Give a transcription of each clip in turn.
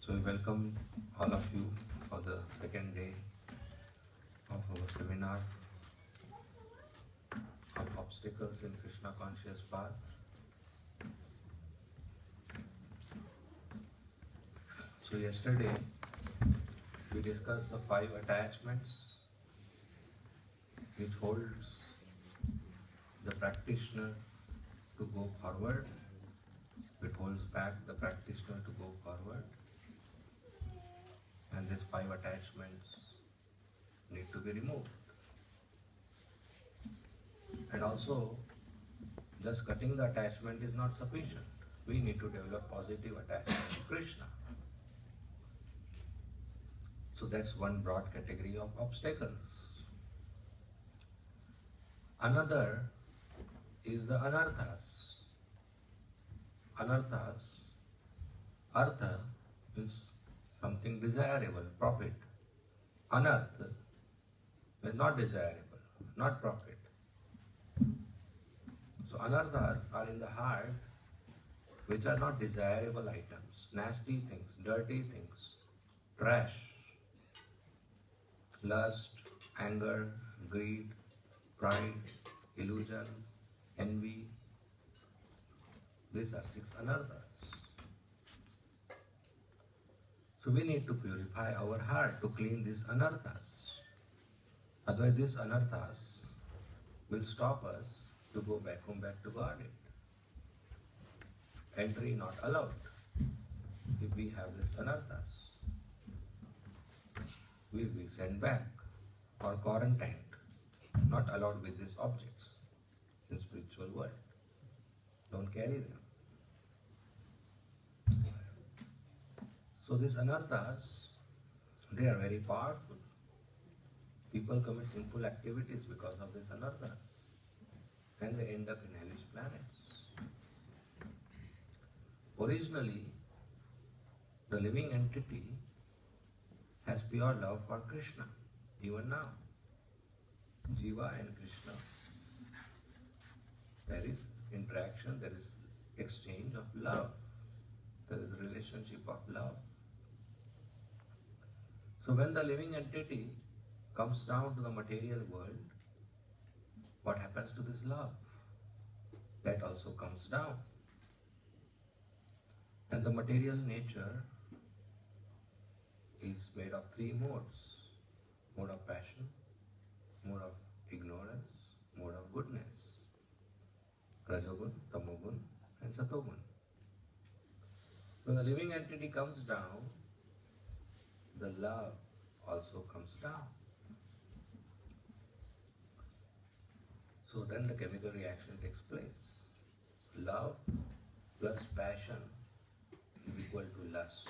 So we welcome all of you for the second day of our seminar on obstacles in Krishna conscious path. So yesterday we discussed the 5 attachments which holds the practitioner to go forward. It holds back the practitioner to go forward. And these 5 attachments need to be removed. And also, just cutting the attachment is not sufficient. We need to develop positive attachment to Krishna. So that's one broad category of obstacles. Another is the anarthas. Anarthas, artha means something desirable, profit. Anartha means not desirable, not profit. So anarthas are in the heart which are not desirable items, nasty things, dirty things, trash, lust, anger, greed, pride, illusion, envy. These are 6 anarthas. So we need to purify our heart to clean these anarthas. Otherwise these anarthas will stop us to go back home, back to Godhead. Entry not allowed if we have these anarthas. We will be sent back or quarantined, not allowed with these objects in spiritual world. Don't carry them. So these anarthas, they are very powerful. People commit sinful activities because of these anarthas and they end up in hellish planets. Originally, the living entity has pure love for Krishna, even now. Jiva and Krishna, there is interaction, there is exchange of love, there is relationship of love. So when the living entity comes down to the material world, what happens to this love? That also comes down. And the material nature is made of 3 modes. Mode of passion, mode of ignorance, mode of goodness. Rajogun, Tamogun and Satogun. When the living entity comes down, the love also comes down. So then the chemical reaction takes place. Love plus passion is equal to lust.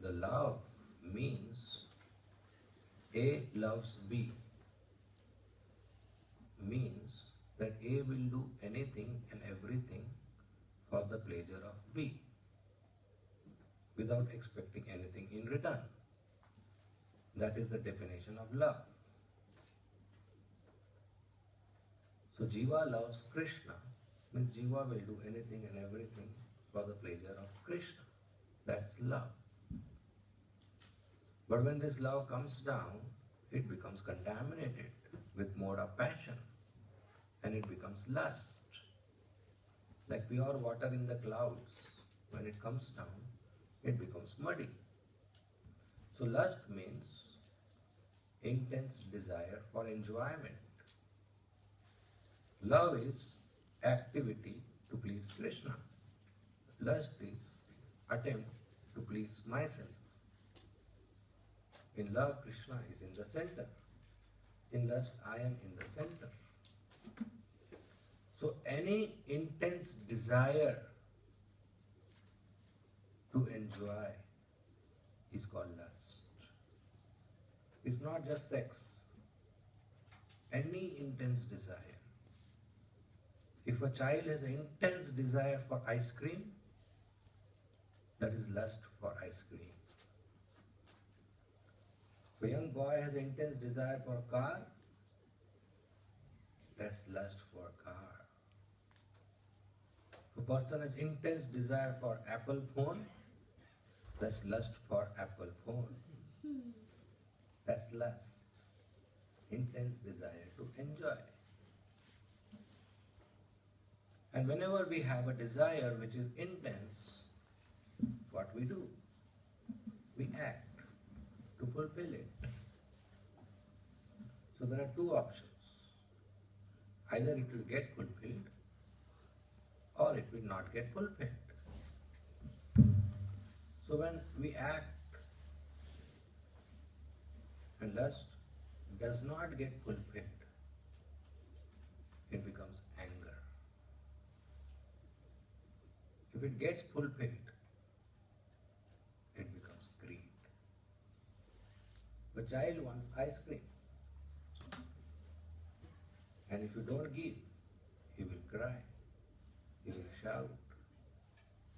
The love means A loves B. Means that A will do anything and everything for the pleasure of B without expecting anything in return. That is the definition of love. So Jiva loves Krishna, means Jiva will do anything and everything for the pleasure of Krishna. That's love. But when this love comes down, it becomes contaminated with mode of passion and it becomes lust. Like pure water in the clouds, when it comes down, it becomes muddy. So lust means intense desire for enjoyment. Love is activity to please Krishna. Lust is attempt to please myself. In love, Krishna is in the center. In lust, I am in the center. So any intense desire to enjoy is called lust. It's not just sex. Any intense desire. If a child has an intense desire for ice cream, that is lust for ice cream. If a young boy has an intense desire for a car, that's lust for car. person has intense desire for Apple phone, that's lust for Apple phone. That's lust. Intense desire to enjoy. And whenever we have a desire which is intense, what we do? We act to fulfill it. So there are two options. Either it will get fulfilled or it will not get fulfilled. So when we act and lust does not get fulfilled, it becomes anger. If it gets fulfilled, it becomes greed. The child wants ice cream, and if you don't give, he will cry, he will shout,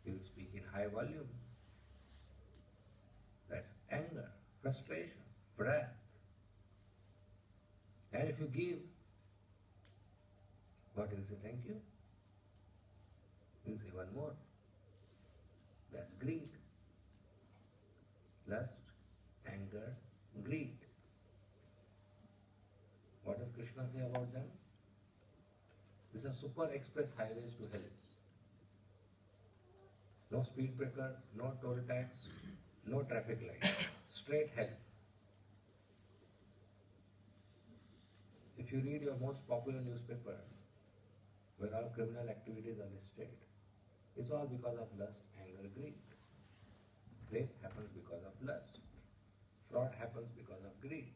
he will speak in high volume. That's anger, frustration, wrath. And if you give, what will say? Thank you. He'll say one more. That's greed. Lust, anger, greed. What does Krishna say about them? These are super express highways to hell. No speed breaker, no toll tax, no traffic light. Straight hell. If you read your most popular newspaper, where all criminal activities are listed, it's all because of lust, anger, greed. Rape happens because of lust. Fraud happens because of greed.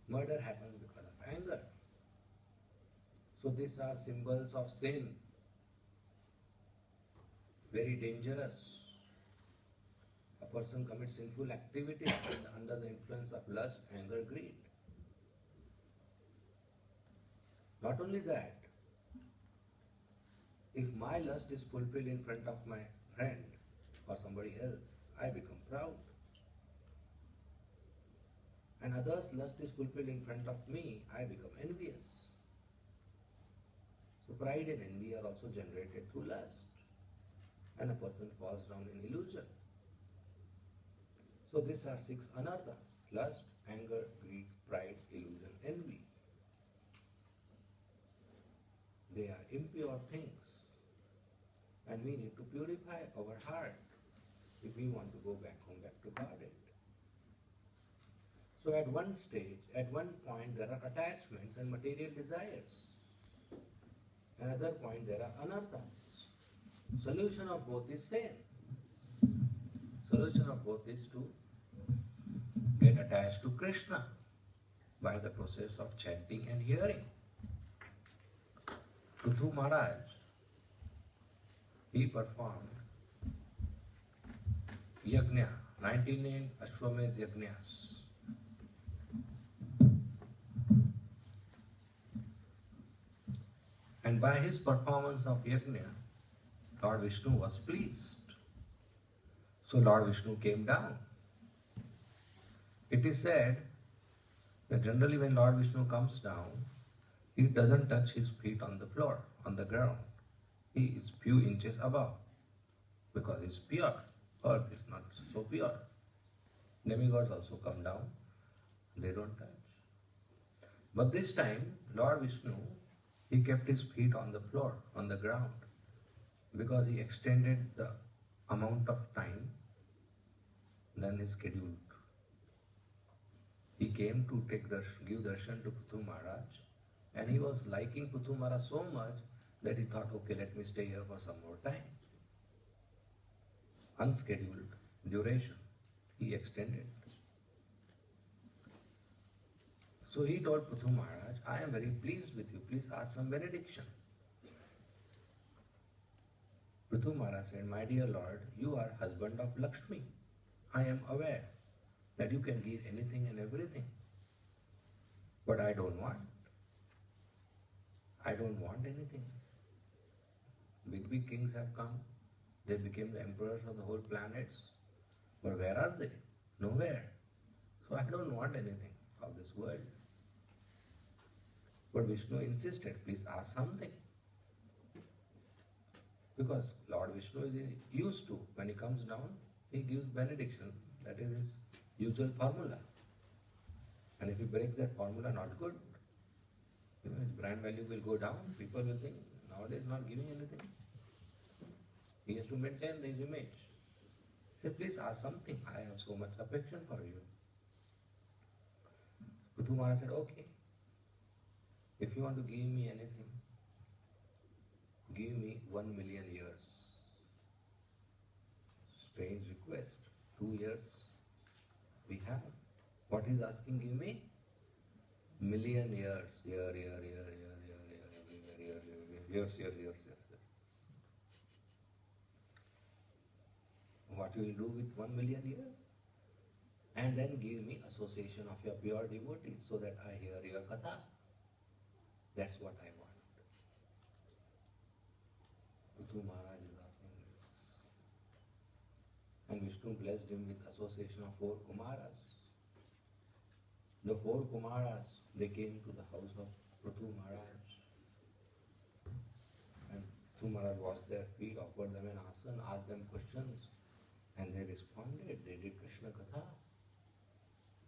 Murder happens because of anger. So these are symbols of sin. Very dangerous. A person commits sinful activities under the influence of lust, anger, greed. Not only that, if my lust is fulfilled in front of my friend or somebody else, I become proud. And others' lust is fulfilled in front of me, I become envious. So pride and envy are also generated through lust. And a person falls down in illusion. So these are 6 anarthas: lust, anger, greed, pride, illusion, envy. They are impure things. And we need to purify our heart if we want to go back home, back to Godhead. So at one stage, at one point, there are attachments and material desires. Another point, there are anarthas. Solution of both is same. Solution of both is to get attached to Krishna by the process of chanting and hearing. Prabhu Maharaj, he performed yajna, 99 Ashwamedh yajnas. And by his performance of yajna, Lord Vishnu was pleased. So Lord Vishnu came down. It is said that generally when Lord Vishnu comes down, he doesn't touch his feet on the floor, on the ground. He is few inches above because he is pure. Earth is not so pure. Demigods also come down, they don't touch. But this time, Lord Vishnu, he kept his feet on the floor, on the ground, because he extended the amount of time than is scheduled. He came to give darshan to Prabhu Maharaj, and he was liking Prabhu Maharaj so much that he thought, okay, let me stay here for some more time. Unscheduled duration, he extended. So he told Prabhu Maharaj, I am very pleased with you, please ask some benediction. Prabhu Maharaj said, my dear Lord, you are husband of Lakshmi. I am aware that you can give anything and everything. But I don't want. I don't want anything. Big kings have come. They became the emperors of the whole planets. But where are they? Nowhere. So I don't want anything of this world. But Vishnu insisted, please ask something. Because Lord Vishnu is used to, when he comes down, he gives benediction. That is his usual formula. And if he breaks that formula, not good. His brand value will go down. People will think, nowadays not giving anything. He has to maintain his image. Say, please ask something. I have so much affection for you. Prithu Maharaj said, okay. If you want to give me anything, give me 1 million years. Strange request. 2 years we have. What he's asking, give me million years. Years. What you will do with 1 million years? And then give me association of your pure devotees so that I hear your katha. That's what I want. Prithu Maharaj is asking this. And Vishnu blessed him with association of 4 Kumaras. The 4 Kumaras, they came to the house of Prithu Maharaj. And Prithu Maharaj washed their feet, offered them an asana, asked them questions. And they responded, they did Krishna Katha.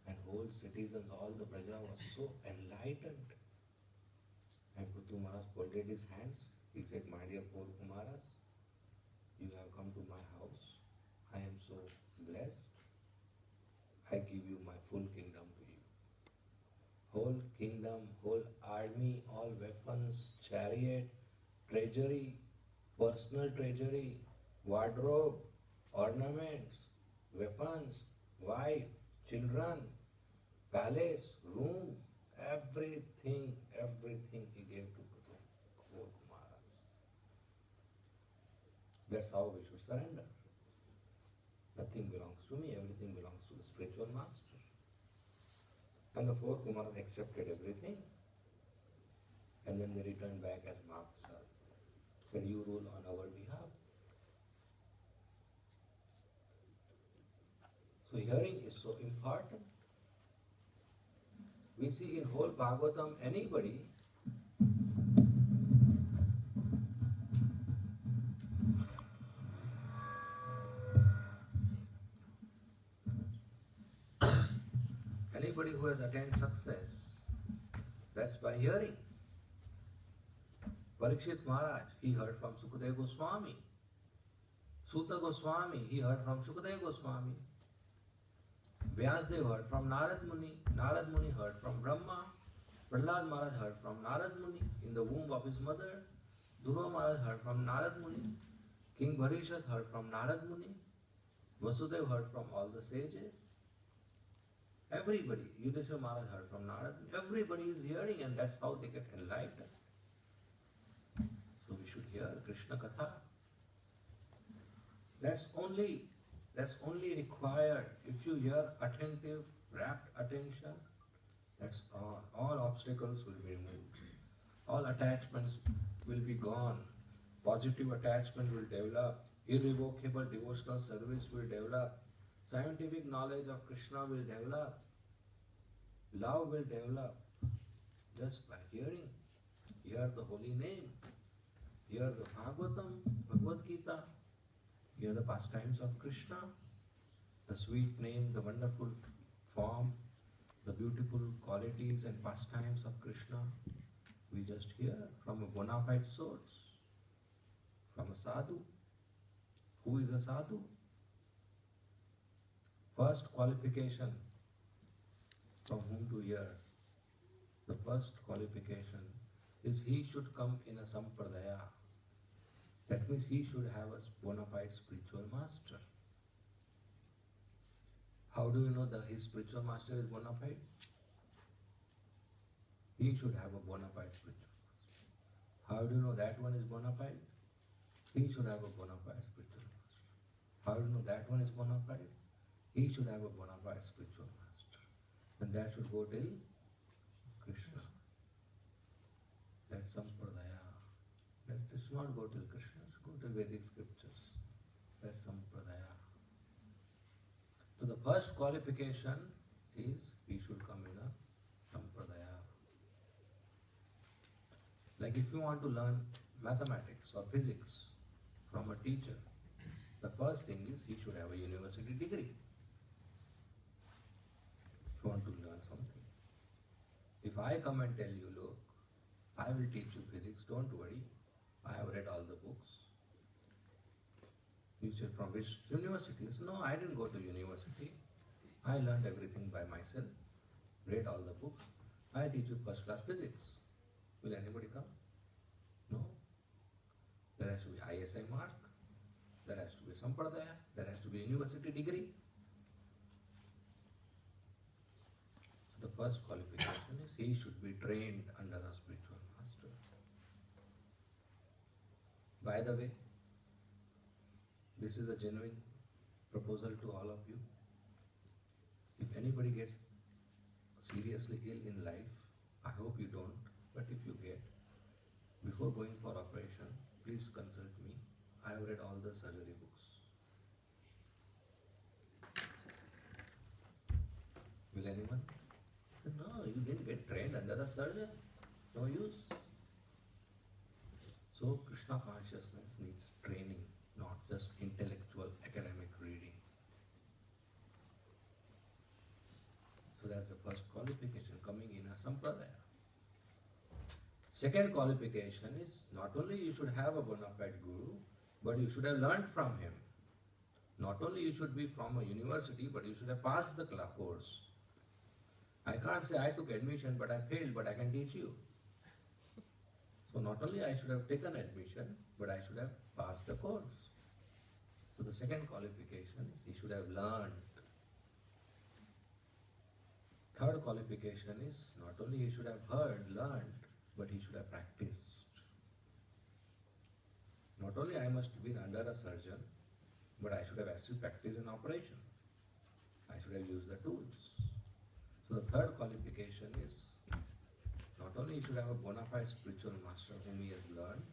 And whole citizens, all the Praja was so enlightened. And Prithu Maharaj folded his hands. He said, my dear 4 Kumaras, you have come to my house. I am so blessed. I give you my full kingdom to you. Whole kingdom, whole army, all weapons, chariot, treasury, personal treasury, wardrobe, ornaments, weapons, wife, children, palace, room, everything he gave to Prithu Kumaras. That's how we should surrender. Nothing belongs to me, everything belongs to the spiritual master. And the 4 Kumaras accepted everything. And then they returned back as Mahaprasad. Said, you rule on our behalf. So hearing is so important. We see in whole Bhagavatam, anybody who has attained success, that's by hearing. Parikshit Maharaj, he heard from Sukadeva Goswami. Suta Goswami, he heard from Sukadeva Goswami. Vyasdev heard from Narad Muni. Narad Muni heard from Brahma. Prahlad Maharaj heard from Narad Muni in the womb of his mother. Dhruva Maharaj heard from Narad Muni. King Bharishat heard from Narad Muni. Vasudev heard from all the sages. Everybody, Yudhishthira Maharaj heard from Narad Muni. Everybody is hearing, and that's how they get enlightened. So we should hear Krishna Katha. That's only required if you hear attentive, rapt attention. That's all. All obstacles will be removed. All attachments will be gone. Positive attachment will develop. Irrevocable devotional service will develop. Scientific knowledge of Krishna will develop. Love will develop. Just by hearing. Hear the holy name. Hear the Bhagavatam, Bhagavad Gita. Hear the pastimes of Krishna. The sweet name, the wonderful form, the beautiful qualities and pastimes of Krishna. We just hear from a bona fide source. From a sadhu. Who is a sadhu? First qualification from whom to hear. The first qualification is he should come in a sampradaya. That means he should have a bona fide spiritual master. How do you know that his spiritual master is bona fide? He should have a bona fide spiritual master. How do you know that one is bona fide? He should have a bona fide spiritual master. How do you know that one is bona fide? He should have a bona fide spiritual master. And that should go till Krishna. That's sampradaya. That does not go till Krishna, it should go till Vedic scriptures. That's sampradaya. So the first qualification is he should come in a sampradaya. Like if you want to learn mathematics or physics, from a teacher, the first thing is he should have a university degree if you want to learn something. If I come and tell you, look, I will teach you physics, don't worry, I have read all the books. You say, from which universities? No, I didn't go to university. I learned everything by myself, read all the books. I teach you first class physics. Will anybody come? No. There has to be ISI mark, there has to be Sampradaya, there has to be university degree. The first qualification is he should be trained under a spiritual master. By the way, this is a genuine proposal to all of you. If anybody gets seriously ill in life, I hope you don't, but if you get, before going for operation, please consult me. I have read all the surgery books. Will anyone? No, you didn't get trained under a surgeon. No use. So Krishna consciousness needs training, not just intellectual academic reading. So that's the first qualification coming in a sampradaya. Second qualification is not only you should have a bona fide guru, but you should have learned from him. Not only you should be from a university, but you should have passed the course. I can't say I took admission but I failed, but I can teach you. So not only I should have taken admission, but I should have passed the course. So the second qualification is he should have learned. Third qualification is not only he should have heard, learned, but he should have practiced. Not only I must be under a surgeon, but I should have actually practiced an operation. I should have used the tools. So the third qualification is not only he should have a bona fide spiritual master whom he has learned,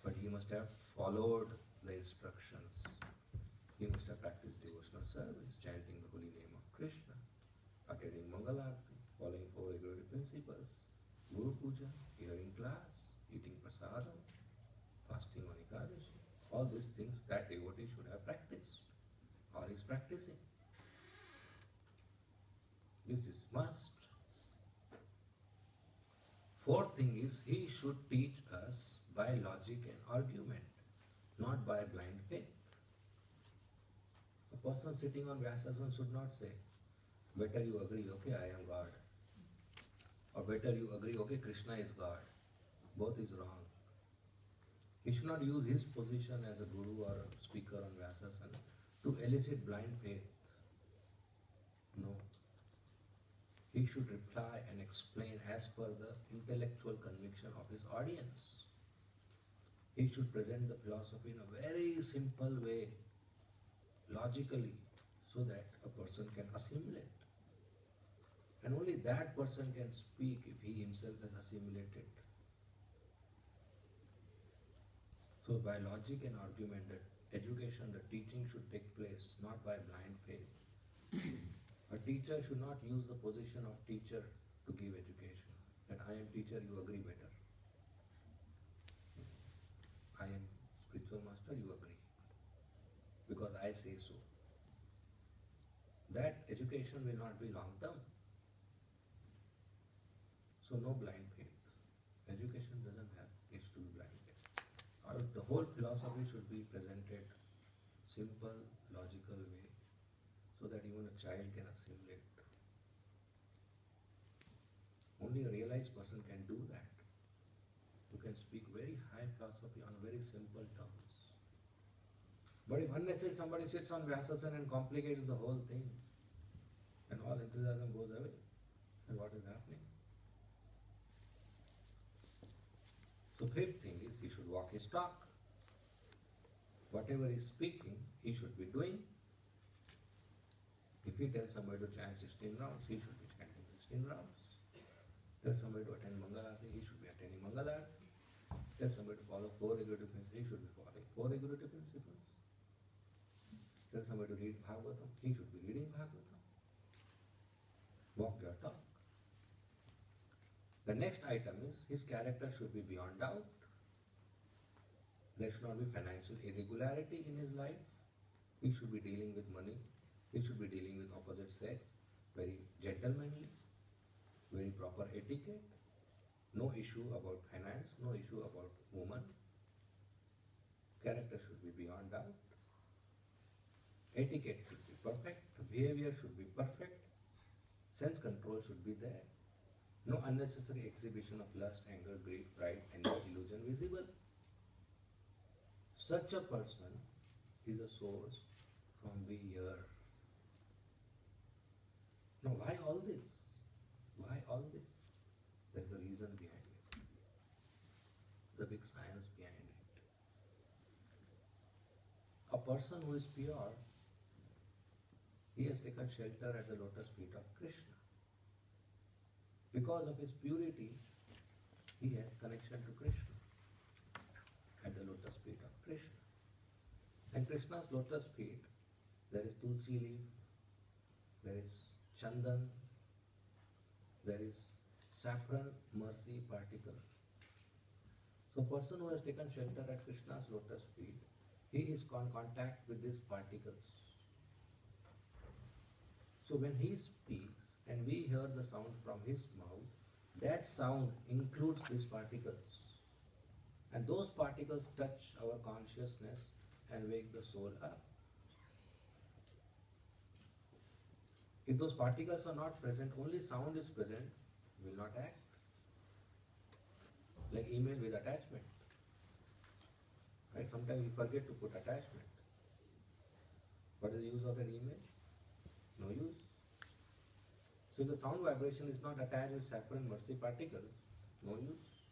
but he must have followed the instructions. He must have practiced devotional service, chanting the holy name of Krishna, attending Mangalarti, following 4 regulative principles, Guru Puja, hearing class, eating prasadam, fasting on Ekadashi. All these things that devotee should have practiced or is practicing. This is must. Fourth thing is he should teach us by logic and argument, not by blind faith. A person sitting on Vyasasana should not say, better you agree, okay, I am God. Or better you agree, okay, Krishna is God. Both is wrong. He should not use his position as a guru or a speaker on Vyasasana to elicit blind faith. No. He should reply and explain as per the intellectual conviction of his audience. He should present the philosophy in a very simple way, logically, so that a person can assimilate. And only that person can speak if he himself has assimilated. So by logic and argument, the education, the teaching should take place, not by blind faith. A teacher should not use the position of teacher to give education. That I am teacher, you agree better. I am spiritual master, you agree. Because I say so. That education will not be long term. So no blind faith. Education doesn't have, needs to be blind faith. The whole philosophy should be presented simple, logical way, so that even a child can assimilate. Only a realized person can do that. You can speak very high philosophy on very simple terms. But if unnecessarily somebody sits on Vyasasana and complicates the whole thing, and all enthusiasm goes away, then what is happening? So fifth thing is he should walk his talk. Whatever he is speaking, he should be doing. If he tells somebody to chant 16 rounds, he should be chanting 16 rounds. Tell somebody to attend Mangalarti, he should be attending Mangalarti. Tell somebody to follow 4 regulative principles, he should be following 4 regulative principles. Tell somebody to read Bhagavatam, he should be reading Bhagavatam. Walk your talk. The next item is his character should be beyond doubt. There should not be financial irregularity in his life. He should be dealing with money. He should be dealing with opposite sex. Very gentlemanly, very proper etiquette. No issue about finance, no issue about woman. Character should be beyond doubt. Etiquette should be perfect. Behavior should be perfect. Sense control should be there. No unnecessary exhibition of lust, anger, greed, pride, and illusion visible. Such a person is a source from the year. Now, why all this? Why all this? There's a reason behind it. The big science behind it. A person who is pure, he has taken shelter at the lotus feet of Krishna. Because of his purity, he has connection to Krishna at the lotus feet of Krishna. And Krishna's lotus feet, there is tulsi leaf, there is chandan, there is saffron mercy particle. So, a person who has taken shelter at Krishna's lotus feet, he is in contact with these particles. So, when he speaks and we hear the sound from his mouth, that sound includes these particles. And those particles touch our consciousness and wake the soul up. If those particles are not present, only sound is present, will not act. Like email with attachment. Right? Sometimes we forget to put attachment. What is the use of an email? No use. So if the sound vibration is not attached with saffron mercy particles, no use.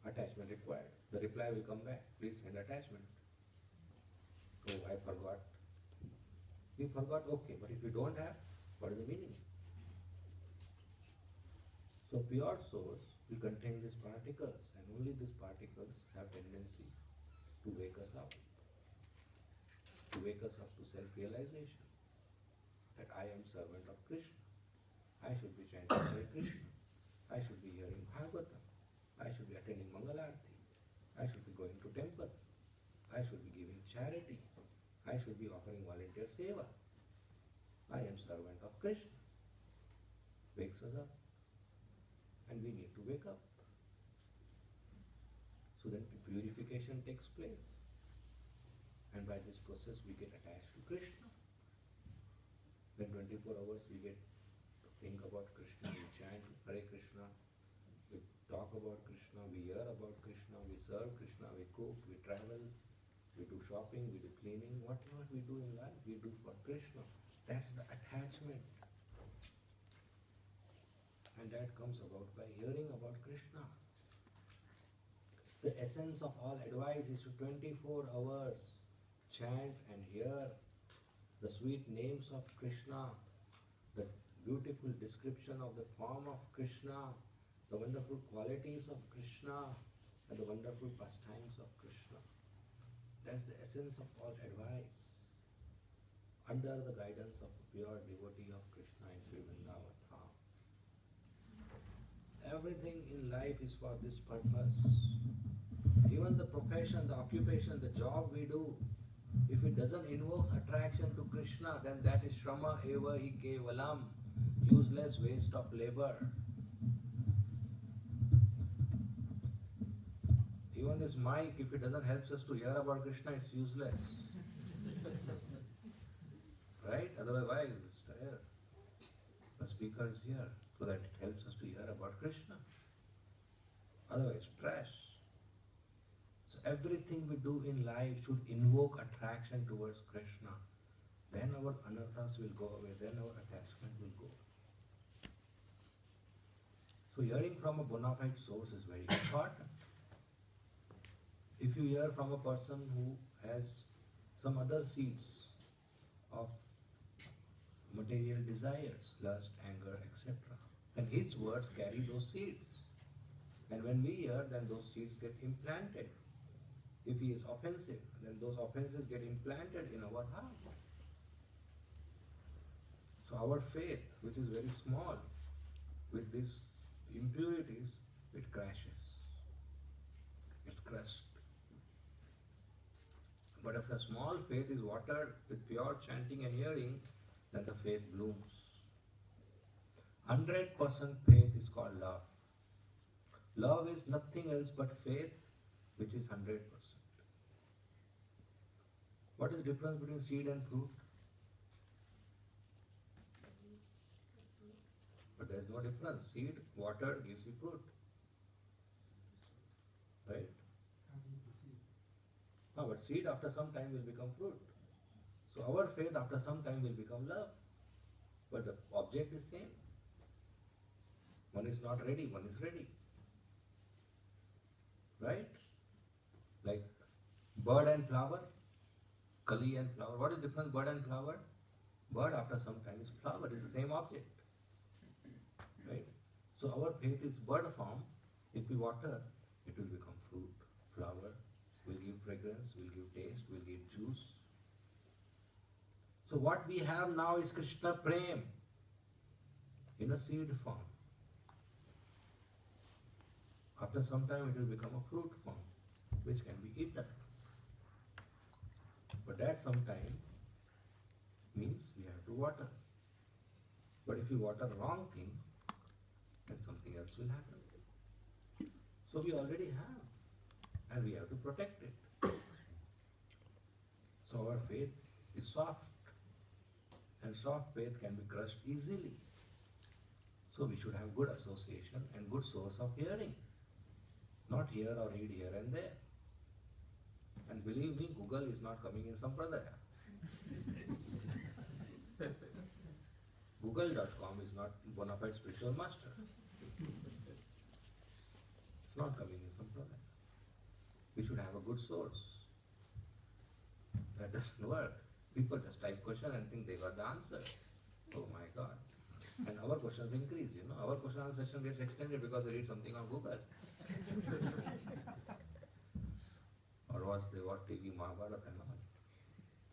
Attachment required. The reply will come back. Please send attachment. Oh, I forgot. You forgot, okay, but if you don't have, what is the meaning? So pure source will contain these particles, and only these particles have tendency to wake us up to self-realization, that I am servant of Krishna. I should be chanting Hare Krishna. I should be hearing Bhagavatam. I should be attending Mangalarti. I should be going to temple. I should be giving charity. I should be offering volunteer seva. I am servant of Krishna. Wakes us up. And we need to wake up. So then purification takes place. And by this process we get attached to Krishna. Then 24 hours we get to think about Krishna, we chant Hare Krishna, we talk about Krishna, we hear about Krishna, we serve Krishna, we cook, we travel, we do shopping, we do cleaning, whatever we do in life, we do for Krishna. That's the attachment. And that comes about by hearing about Krishna. The essence of all advice is to 24 hours chant and hear the sweet names of Krishna, the beautiful description of the form of Krishna, the wonderful qualities of Krishna, and the wonderful pastimes of Krishna. That's the essence of all advice, under the guidance of a pure devotee of Krishna in Sri Vrindavan Dham. Everything in life is for this purpose. Even the profession, the occupation, the job we do, if it doesn't invoke attraction to Krishna, then that is shrama eva hi kevalam, useless waste of labor. Even this mic, if it doesn't help us to hear about Krishna, it's useless. Right? Otherwise, why is this here? The speaker is here so that it helps us to hear about Krishna. Otherwise, trash. So everything we do in life should invoke attraction towards Krishna. Then our anarthas will go away, then our attachment will go. So hearing from a bona fide source is very important. If you hear from a person who has some other seeds of material desires, lust, anger, etc., then his words carry those seeds. And when we hear, then those seeds get implanted. If he is offensive, then those offenses get implanted in our heart. So our faith, which is very small, with these impurities, it crashes. It's crushed. But if a small faith is watered with pure chanting and hearing, then the faith blooms. 100% faith is called love. Love is nothing else but faith, which is 100%. What is the difference between seed and fruit? But there is no difference. Seed, water gives you fruit. Right? No, but seed after some time will become fruit. So our faith after some time will become love. But the object is same. One is not ready, one is ready. Right? Like bird and flower, kali and flower. What is the difference bird and flower? Bird after some time is flower, it's the same object. Right? So our faith is bird form. If we water, it will become fruit. Flower will give fragrance, will give taste, will give juice. So what we have now is Krishna Prem in a seed form. After some time it will become a fruit form, which can be eaten. But that sometime means we have to water. But if you water wrong thing, then something else will happen. So we already have, and we have to protect it. So our faith is soft, and soft faith can be crushed easily. So we should have good association and good source of hearing. Not hear or read here and there. And believe me, Google is not coming in Sampradaya. Google.com is not bona fide spiritual master. It's not coming in Sampradaya. We should have a good source. That doesn't work. People just type question and think they got the answer. Oh my God. And our questions increase, Our question answer session gets extended because they read something on Google. Or watch TV, Mahabharata and all.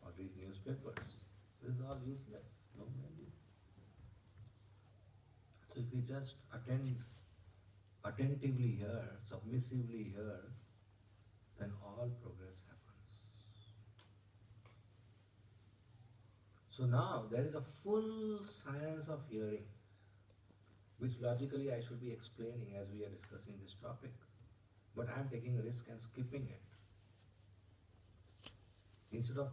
Or read newspapers. This is all useless. No value. So if we just attentively hear, submissively hear, then all progress happens. So now there is a full science of hearing, which logically I should be explaining as we are discussing this topic. But I am taking a risk and skipping it. Instead of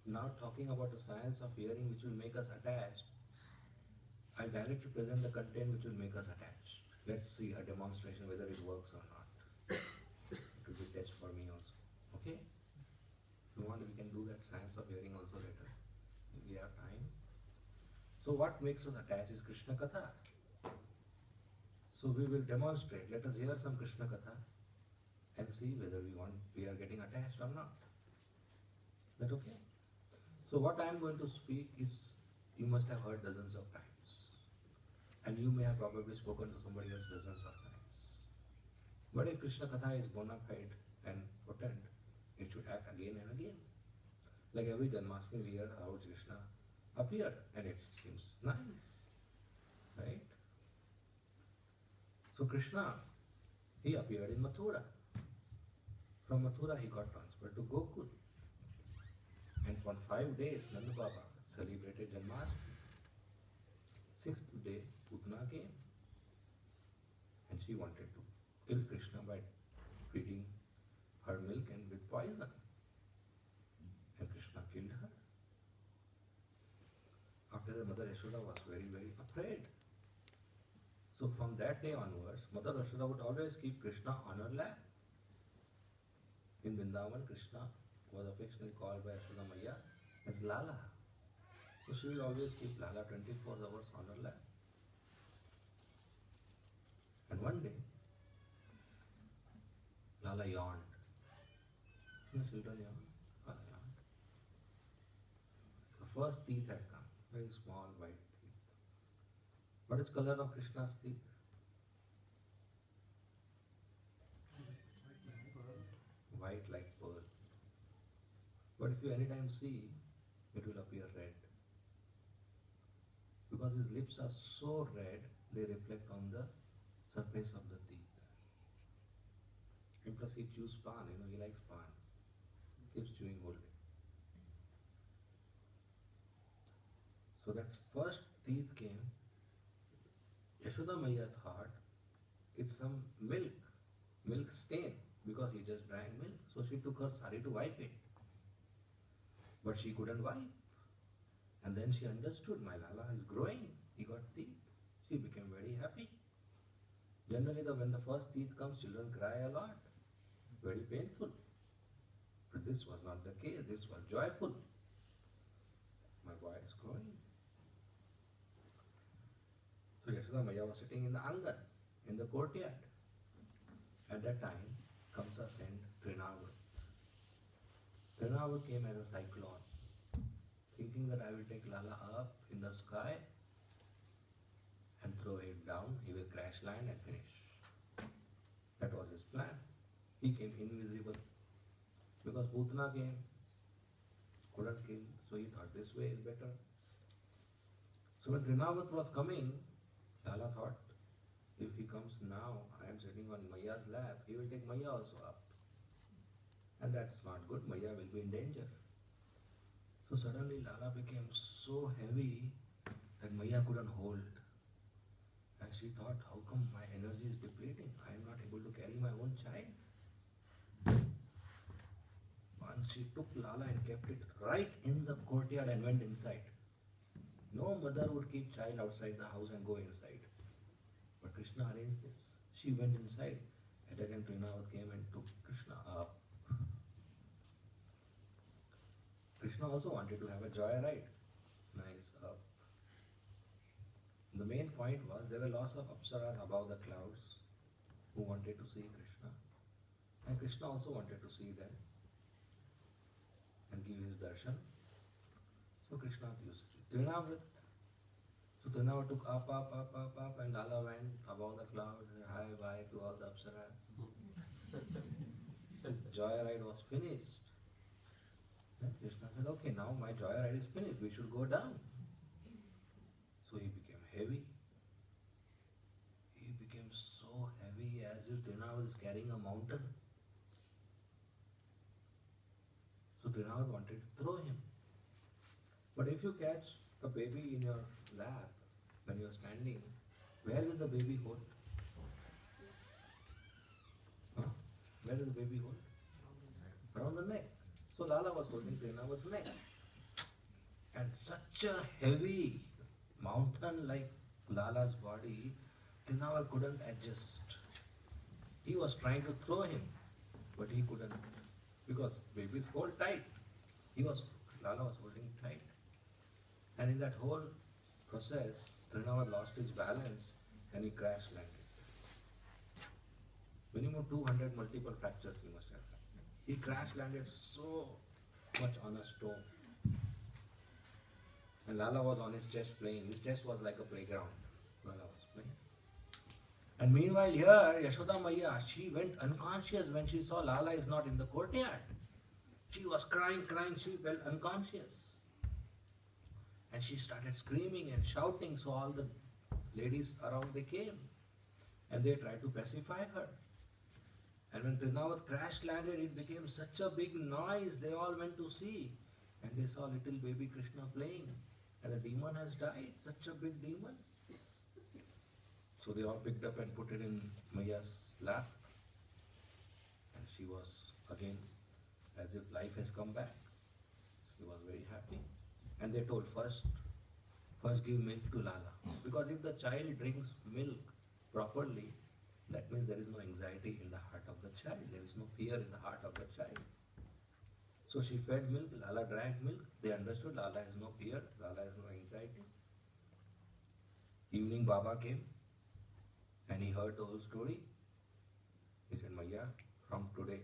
now talking about the science of hearing which will make us attached, I directly present the content which will make us attached. Let's see a demonstration whether it works or not. It will be a test for me also. Okay? If you want, we can do that science of hearing also later, if we have time. So what makes us attached is Krishna Katha. So we will demonstrate. Let us hear some Krishna Katha and see whether we are getting attached or not. Is that okay? So what I am going to speak is, you must have heard dozens of times. And you may have probably spoken to somebody else dozens of times. But if Krishna Katha is bona fide and potent, it should act again and again. Like every Janmashtami we hear how Krishna appeared, and it seems nice. Right? So Krishna, he appeared in Mathura. From Mathura he got transferred to Gokul. And for 5 days Nanda Baba celebrated Janmashtami. 6th day Putna came. And she wanted to kill Krishna by feeding her milk and with poison. And Krishna killed her. After that, Mother Yashoda was very, very afraid. So from that day onwards, Mother Yashoda would always keep Krishna on her lap. In Vrindavan, Krishna was affectionately called by Yashoda Maya as Lala. So she will always keep Lala 24 hours on her lap. And one day, Lala yawned. Children yawned. Lala yawned. The first teeth had come, very small white teeth. What is color of Krishna's teeth? White like pearl. But if you anytime see, it will appear red. Because his lips are so red, they reflect on the surface of the teeth. And plus he chews pan, he likes pan. Keeps chewing whole day. that first teeth came, Yashoda Maya thought it's some milk stain, because he just drank milk. So she took her sari to wipe it. But she couldn't wipe. And then she understood, my Lala is growing. He got teeth. She became very happy. Generally, when the first teeth comes, children cry a lot. Very painful. But this was not the case. This was joyful. My boy is growing. So Yashoda Maya was sitting in the angan, in the courtyard. At that time, Kamsa sent Trinavat. Trinavat came as a cyclone, thinking that I will take Lala up in the sky and throw it down. He will crash land and finish. That was his plan. He came invisible because Putana came, couldn't kill, so he thought this way is better. So when Trinavat was coming, Lala thought, if he comes now, I am sitting on Maya's lap, he will take Maya also up. And that's not good, Maya will be in danger. So suddenly Lala became so heavy that Maya couldn't hold. And she thought, how come my energy is depleting? I am not able to carry my own child. And she took Lala and kept it right in the courtyard and went inside. No mother would keep child outside the house and go inside. But Krishna arranged this. She went inside. At that time, Trinavat came and took Krishna up. Krishna also wanted to have a joy ride. Nice, up. The main point was there were lots of apsaras above the clouds who wanted to see Krishna. And Krishna also wanted to see them and give his darshan. So Krishna used Trinavat. So Trinavat took up, and Lala went above the clouds and hi, bye to all the apsaras. Joy ride was finished. Then Krishna said, okay, now my joy ride is finished, we should go down. So he became heavy. He became so heavy as if Trinavat is carrying a mountain. So Trinavat wanted to throw him. But if you catch a baby in your lap when you are standing, where will the baby hold? Huh? Where does the baby hold? Around the neck. So Lala was holding Trinavat's neck. And such a heavy mountain like Lala's body, Trinavat couldn't adjust. He was trying to throw him, but he couldn't, because babies hold tight. Lala was holding tight. And in that whole process, Trinavat lost his balance and he crash landed. Minimum 200 multiple fractures he must have had. He crash landed so much on a stone. And Lala was on his chest playing. His chest was like a playground. Lala was playing. And meanwhile here, Yashoda Maya, she went unconscious when she saw Lala is not in the courtyard. She was crying, she fell unconscious. And she started screaming and shouting, so all the ladies around, they came. And they tried to pacify her. And when Trinavat crash landed, it became such a big noise, they all went to see. And they saw little baby Krishna playing. And the demon has died, such a big demon. So they all picked up and put it in Maya's lap. And she was again as if life has come back. She was very happy. And they told, first give milk to Lala. Because if the child drinks milk properly, that means there is no anxiety in the heart of the child. There is no fear in the heart of the child. So she fed milk, Lala drank milk. They understood Lala has no fear, Lala has no anxiety. Evening Baba came and he heard the whole story. He said, Maya, from today,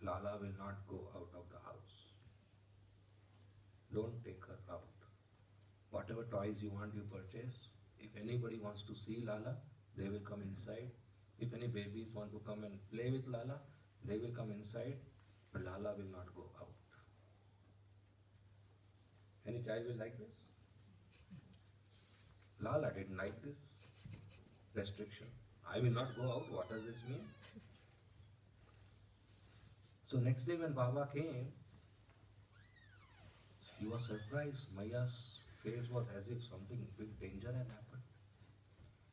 Lala will not go out of the house. Don't take her out. Whatever toys you want, you purchase. If anybody wants to see Lala, they will come inside. If any babies want to come and play with Lala, they will come inside, but Lala will not go out. Any child will like this? Lala didn't like this restriction. I will not go out, what does this mean? So next day when Baba came, he was surprised. Maya's face was as if something big danger had happened.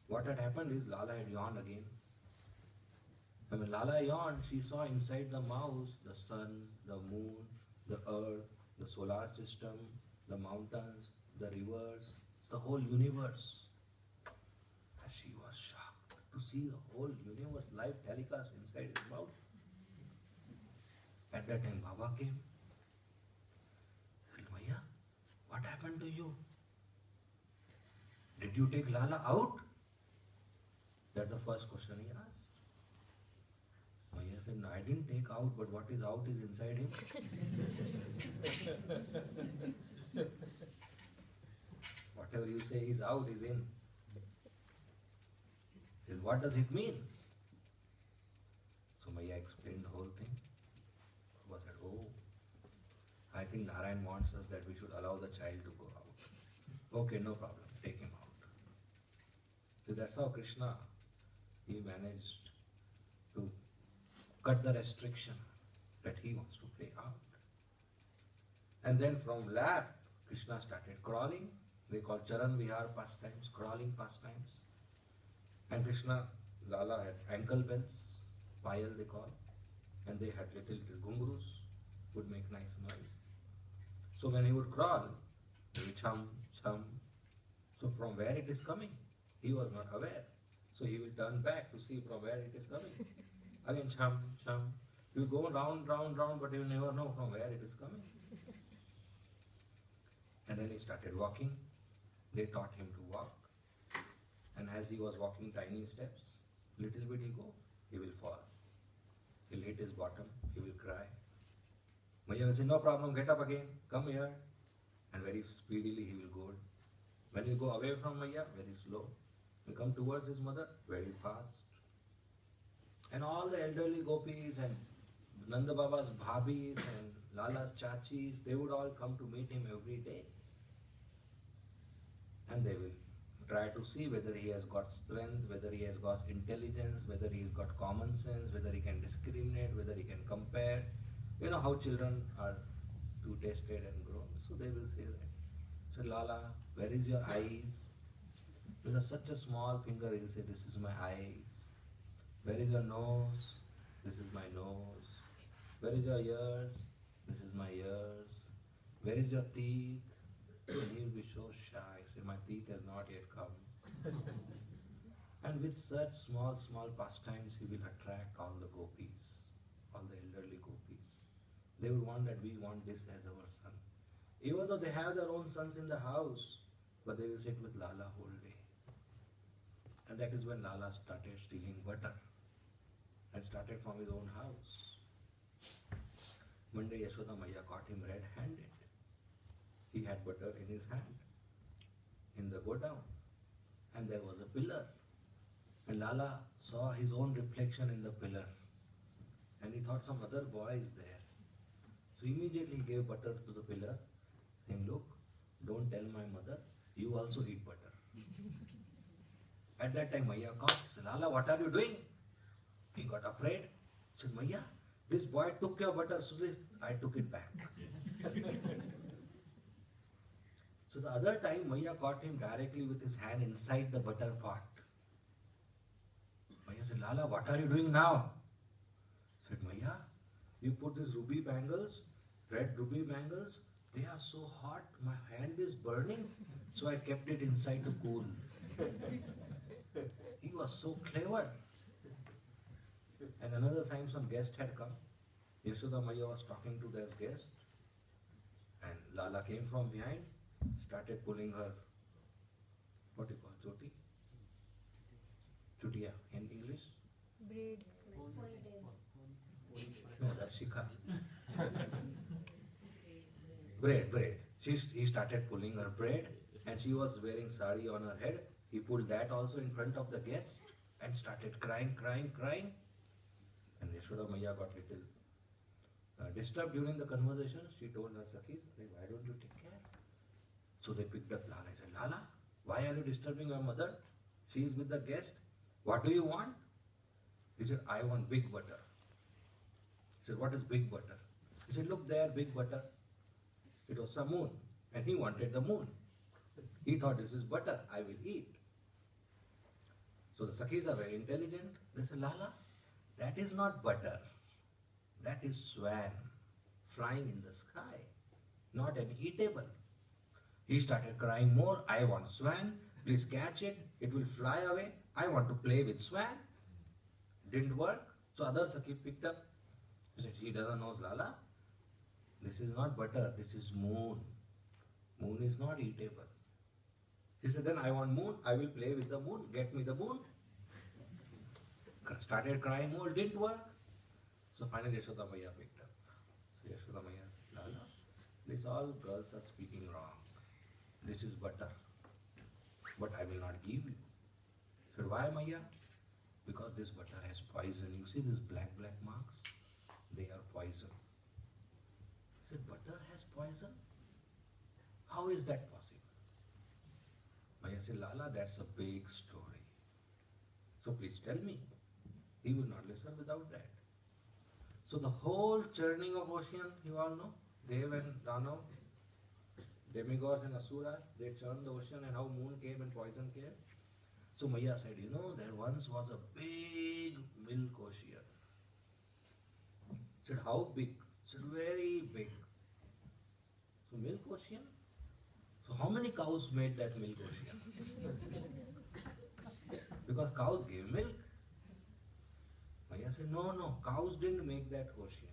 What had happened is Lala had yawned again. And when Lala yawned, she saw inside the mouse the sun, the moon, the earth, the solar system, the mountains, the rivers, the whole universe. And she was shocked to see the whole universe live telecast inside his mouth. At that time, Baba came. He said, Maya, what happened to you? Did you take Lala out? That's the first question he asked. Maya said, no, I didn't take out, but what is out is inside him. Whatever you say is out is in. He said, what does it mean? So Maya explained the whole thing. Baba said, oh, I think Narayan wants us that we should allow the child to go out. Okay, no problem, take him out. So that's how Krishna, he managed to cut the restriction that he wants to play out. And then from lap, Krishna started crawling. They call Charan Vihar pastimes, crawling pastimes. And Krishna, Lala had ankle bells, payal they call, and they had little gungrus, would make nice noise. So when he would crawl, he would chum, chum. So from where it is coming, he was not aware. So he will turn back to see from where it is coming. Again, chum, chum. You go round, round, round, but you never know from where it is coming. And then he started walking. They taught him to walk. And as he was walking tiny steps, little bit he go, he will fall. He'll hit his bottom, he will cry. Maya will say, no problem, get up again, come here. And very speedily he will go. When he go away from Maya, very slow. He come towards his mother, very fast. And all the elderly gopis and Nanda Baba's bhabis and Lala's chachis, they would all come to meet him every day. And they will try to see whether he has got strength, whether he has got intelligence, whether he has got common sense, whether he can discriminate, whether he can compare. You know how children are to tested and grown. So they will say that. So Lala, where is your eyes? With such a small finger, he will say, this is my eyes. Where is your nose? This is my nose. Where is your ears? This is my ears. Where is your teeth? And he will be so shy. Say, my teeth has not yet come. And with such small, small pastimes, he will attract all the gopis, all the elderly gopis. They will want that we want this as our son. Even though they have their own sons in the house, but they will sit with Lala whole day. And that is when Lala started stealing butter and started from his own house. One day Yashoda Maya caught him red-handed. He had butter in his hand, in the godown, and there was a pillar. And Lala saw his own reflection in the pillar, and he thought some other boy is there. So immediately he gave butter to the pillar, saying, look, don't tell my mother, you also eat butter. At that time Maya caught, said, Lala, what are you doing? He got afraid. He said, Maya, this boy took your butter, so I took it back. So the other time Maya caught him directly with his hand inside the butter pot. Maya said, Lala, what are you doing now? Said, Maya, you put these ruby bangles, red ruby bangles, they are so hot, my hand is burning, so I kept it inside to cool. He was so clever. And another time some guest had come. Yashoda Maya was talking to their guest, and Lala came from behind, started pulling her, what do you call, choti? Chutiya in English? Braid. No, that's shikha. Braid. He started pulling her braid, and she was wearing sari on her head. He pulled that also in front of the guest and started crying. And Yashoda Maya got little disturbed during the conversation. She told her Sakhis, why don't you take care? So they picked up Lala. I said, Lala, why are you disturbing your mother? She is with the guest. What do you want? He said, I want big butter. He said, what is big butter? He said, look there, big butter. It was some moon, and he wanted the moon. He thought this is butter, I will eat. So the Sakhis are very intelligent. They say, Lala, that is not butter. That is swan flying in the sky, not an eatable. He started crying more. I want swan. Please catch it. It will fly away. I want to play with swan. Didn't work. So other Sakhi picked up. He said, he doesn't know, Lala. This is not butter. This is moon. Moon is not eatable. He said, then I want moon. I will play with the moon. Get me the moon. Started crying more. Didn't work. So finally Yashoda Maya picked up. So Yashoda Maya said, Lala, these all girls are speaking wrong. This is butter. But I will not give you. Said, why Maya? Because this butter has poison. You see these black marks? They are poison. Said, butter has poison? How is that possible? Maya said, Lala, that's a big story. So please tell me. He will not listen without that. So the whole churning of ocean, you all know, Dev and Danav, demigods and asuras, they churned the ocean and how moon came and poison came. So Maya said, you know, there once was a big milk ocean. Said, how big? Said, very big. So milk ocean? So how many cows made that milk ocean? Because cows gave milk. Maya said, no, cows didn't make that ocean.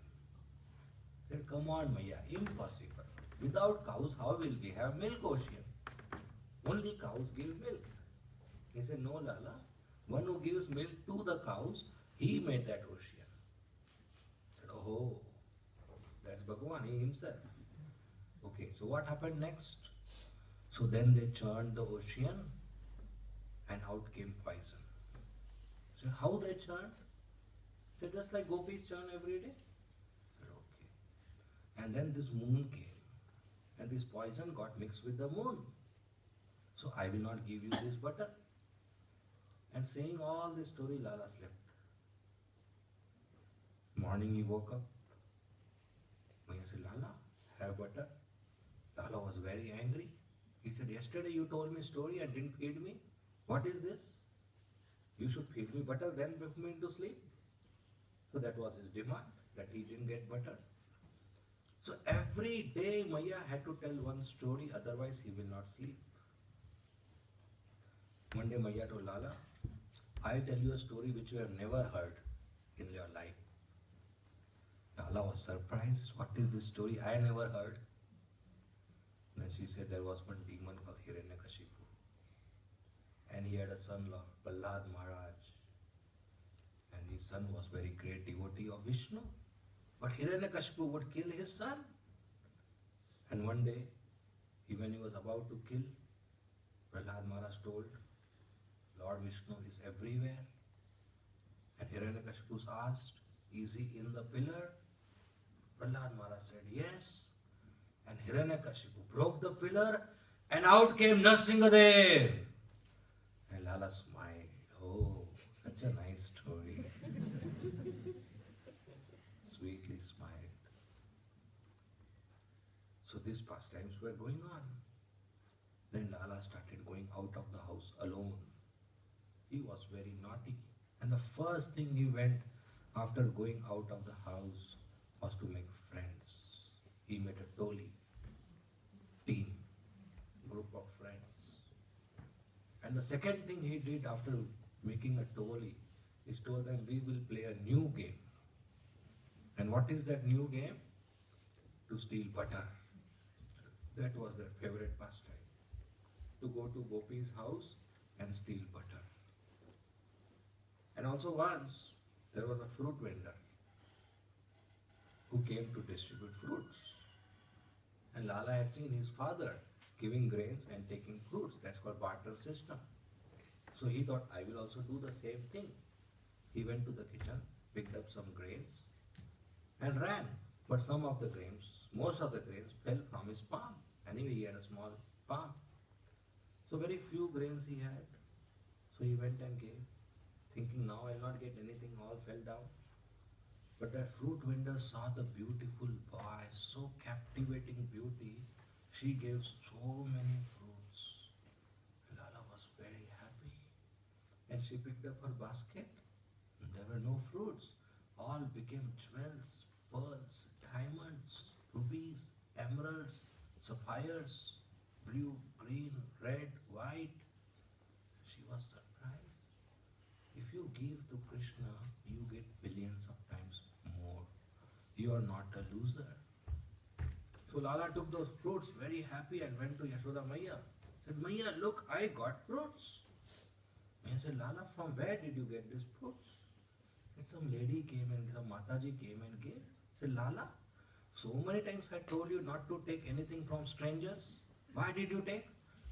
Said, come on Maya, impossible. Without cows, how will we have milk ocean? Only cows give milk. He said, no Lala, one who gives milk to the cows, he made that ocean. Said, oh, that's Bhagavan, he himself. Okay, so what happened next? So then they churned the ocean and out came poison. So how they churned? So just like gopis churn every day. Said, okay. And then this moon came. And this poison got mixed with the moon. So I will not give you this butter. And saying all this story, Lala slept. Morning he woke up. Maya said, Lala, have butter. Lala was very angry. He said, yesterday you told me story and didn't feed me. What is this? You should feed me butter, then put me into sleep. So that was his demand, that he didn't get butter. So every day Maya had to tell one story, otherwise he will not sleep. One day Maya told Lala, I'll tell you a story which you have never heard in your life. Lala was surprised. What is this story I never heard? Then she said there was one demon called Hiranyakashipu. And he had a son-in-law, Prahlad Maharaj. And his son was very great devotee of Vishnu. But Hiranyakashipu would kill his son. And one day, when he was about to kill, Prahlad Maharaj told, Lord Vishnu is everywhere. And Hiranyakashipu asked, is he in the pillar? Prahlad Maharaj said, yes. And Hiranyakashipu broke the pillar and out came Nrsimhadev. And Lala smiled. Oh, such a nice story. Sweetly smiled. So these pastimes were going on. Then Lala started going out of the house alone. He was very naughty. And the first thing he went after going out of the house was to make friends. He made a toli, team, group of friends. And the second thing he did after making a toli is told them, we will play a new game. And what is that new game? To steal butter. That was their favorite pastime. To go to Gopi's house and steal butter. And also once, there was a fruit vendor who came to distribute fruits. And Lala had seen his father giving grains and taking fruits. That's called barter system. So he thought, I will also do the same thing. He went to the kitchen, picked up some grains and ran. But some of the grains, most of the grains fell from his palm. Anyway, he had a small palm. So very few grains he had. So he went and gave, thinking now I'll not get anything, all fell down. But that fruit vendor saw the beautiful boy, so captivating beauty. She gave so many fruits. And she picked up her basket. And there were no fruits. All became jewels, pearls, diamonds, rubies, emeralds, sapphires, blue, green, red, white. She was surprised. If you give to Krishna, you get billions of times more. You are not a loser. So Lala took those fruits very happy and went to Yashoda Maiya. Said, Maiya, look, I got fruits. Maiya said, Lala, from where did you get these fruits? And some lady came and some Mataji came and gave. Said, Lala, so many times I told you not to take anything from strangers. Why did you take?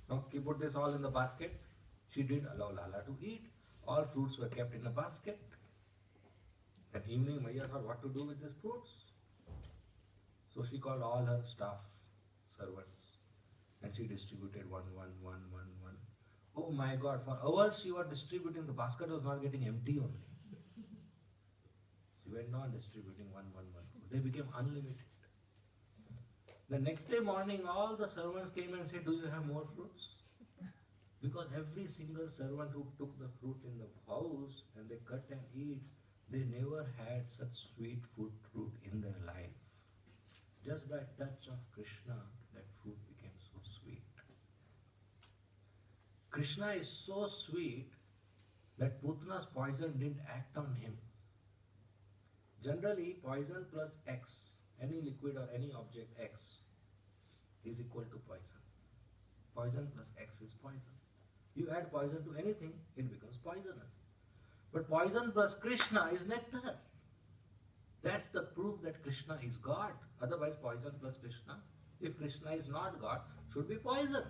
Now put this all in the basket. She did allow Lala to eat. All fruits were kept in a basket. And evening Maiya thought what to do with these fruits. So she called all her staff, servants, and she distributed one. Oh my God, for hours she was distributing, the basket was not getting empty only. She went on distributing one. They became unlimited. The next day morning, all the servants came and said, do you have more fruits? Because every single servant who took the fruit in the house and they cut and eat, they never had such sweet fruit in their life. Just by touch of Krishna, that fruit became so sweet. Krishna is so sweet that Putna's poison didn't act on him. Generally, poison plus X, any liquid or any object X, is equal to poison. Poison plus X is poison. You add poison to anything, it becomes poisonous. But poison plus Krishna is nectar. That's the proof that Krishna is God. Otherwise, poison plus Krishna, if Krishna is not God, should be poison.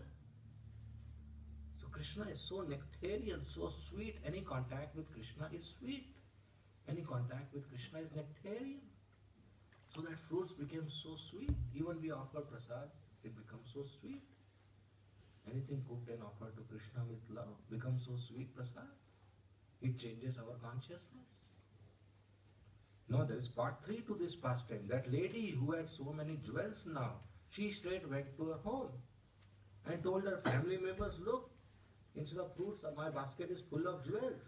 So Krishna is so nectarian, so sweet. Any contact with Krishna is sweet. Any contact with Krishna is nectarian. So that fruits became so sweet. Even we offer prasad, it becomes so sweet. Anything cooked and offered to Krishna with love becomes so sweet prasad. It changes our consciousness. No, there is part 3 to this pastime. That lady who had so many jewels now, she straight went to her home and told her family members, look, instead of fruits, my basket is full of jewels.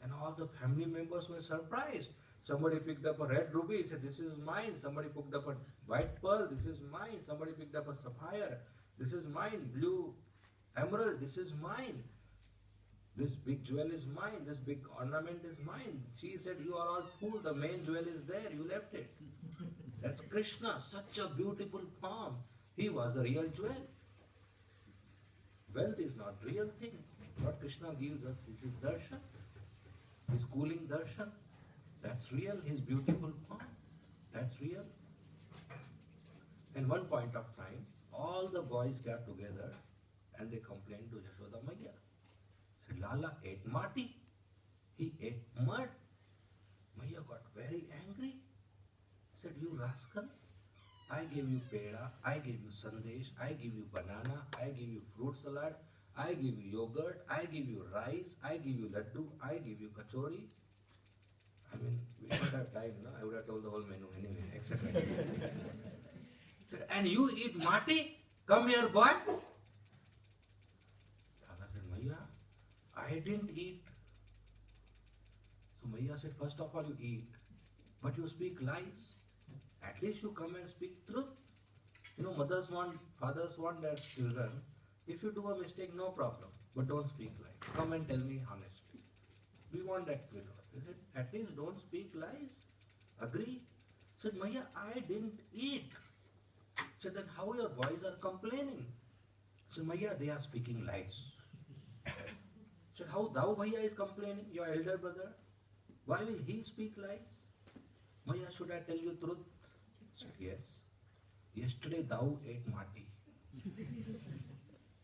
And all the family members were surprised. Somebody picked up a red ruby, said, this is mine. Somebody picked up a white pearl, this is mine. Somebody picked up a sapphire, this is mine. Blue emerald, this is mine. This big jewel is mine, this big ornament is mine. She said, you are all fool, the main jewel is there, you left it. That's Krishna, such a beautiful form. He was a real jewel. Wealth is not real thing. What Krishna gives us is his darshan, his cooling darshan. That's real, his beautiful form. That's real. And one point of time, all the boys got together and they complained to Yashoda Maiya. Said, Lala ate mati. He ate mud. Maiya got very angry. Said, you rascal, I gave you peda, I gave you sandesh, I give you banana, I give you fruit salad, I give you yogurt, I give you rice, I give you laddu, I give you kachori. I mean, we don't have time, no? I would have told the whole menu anyway, etc. Said, and you eat mati? Come here, boy. Lala said, Maiya, I didn't eat. So Maiya said, first of all you eat, but you speak lies. At least you come and speak truth. You know, mothers want, fathers want their children. If you do a mistake, no problem, but don't speak lies. Come and tell me honestly. We want that freedom. At least don't speak lies. Agree? Said, Maiya, I didn't eat. Said, then how your boys are complaining? Said, Maiya, they are speaking lies. Said, how thou Bhaiya is complaining, your elder brother? Why will he speak lies? Maiya, should I tell you truth? Said, yes. Yesterday thou ate mati.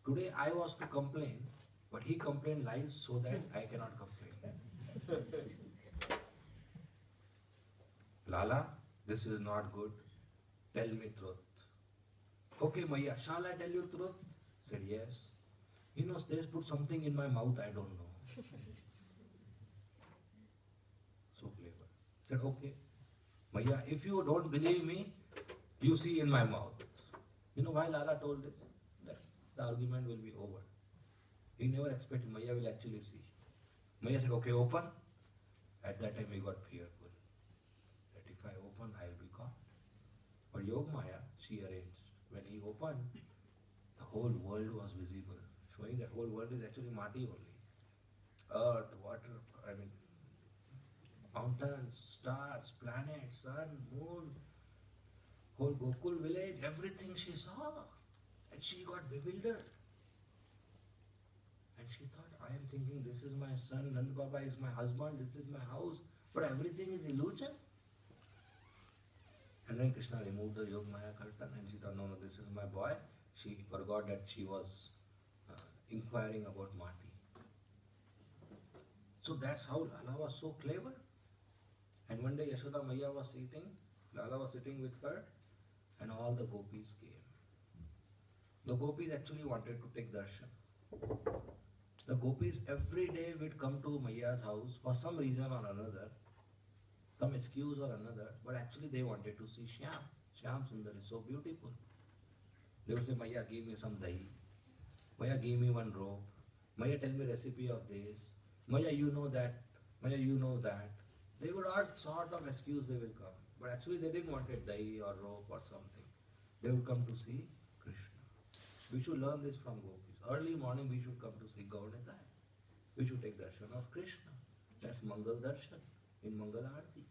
Today I was to complain, but he complained lies so that I cannot complain. Lala, this is not good. Tell me truth. Okay, Maiya, shall I tell you truth? Said, yes. You know, they put something in my mouth, I don't know. So clever. Said, okay. Maiya, if you don't believe me, you see in my mouth. You know why Lala told this? That the argument will be over. He never expected Maiya will actually see. Maya said, okay, open. At that time he got fearful. That if I open, I will be caught. But Yogamaya, she arranged. When he opened, the whole world was visible, showing that whole world is actually Mati only. Earth, water, mountains, stars, planets, sun, moon, whole Gokul village, everything she saw. And she got bewildered. And she thought, I am thinking this is my son, Nand Baba is my husband, this is my house, but everything is illusion. And then Krishna removed the Yogamaya curtain and she thought, no, this is my boy. She forgot that she was inquiring about Mati. So that's how Lala was so clever. And one day Yashoda Maya was sitting, Lala was sitting with her, and all the gopis came. The gopis actually wanted to take darshan. The gopis every day would come to Maya's house for some reason or another, some excuse or another, but actually they wanted to see Shyam. Shyam Sundar is so beautiful. They would say, Maya, give me some dahi. Maya, give me one rope. Maya, tell me recipe of this. Maya, you know that. Maya, you know that. They would all sort of excuse they will come. But actually they didn't want a dahi or rope or something. They would come to see Krishna. We should learn this from gopis. Early morning we should come to see Gaurnitai. We should take darshan of Krishna. That's Mangal Darshan in Mangal Aarti.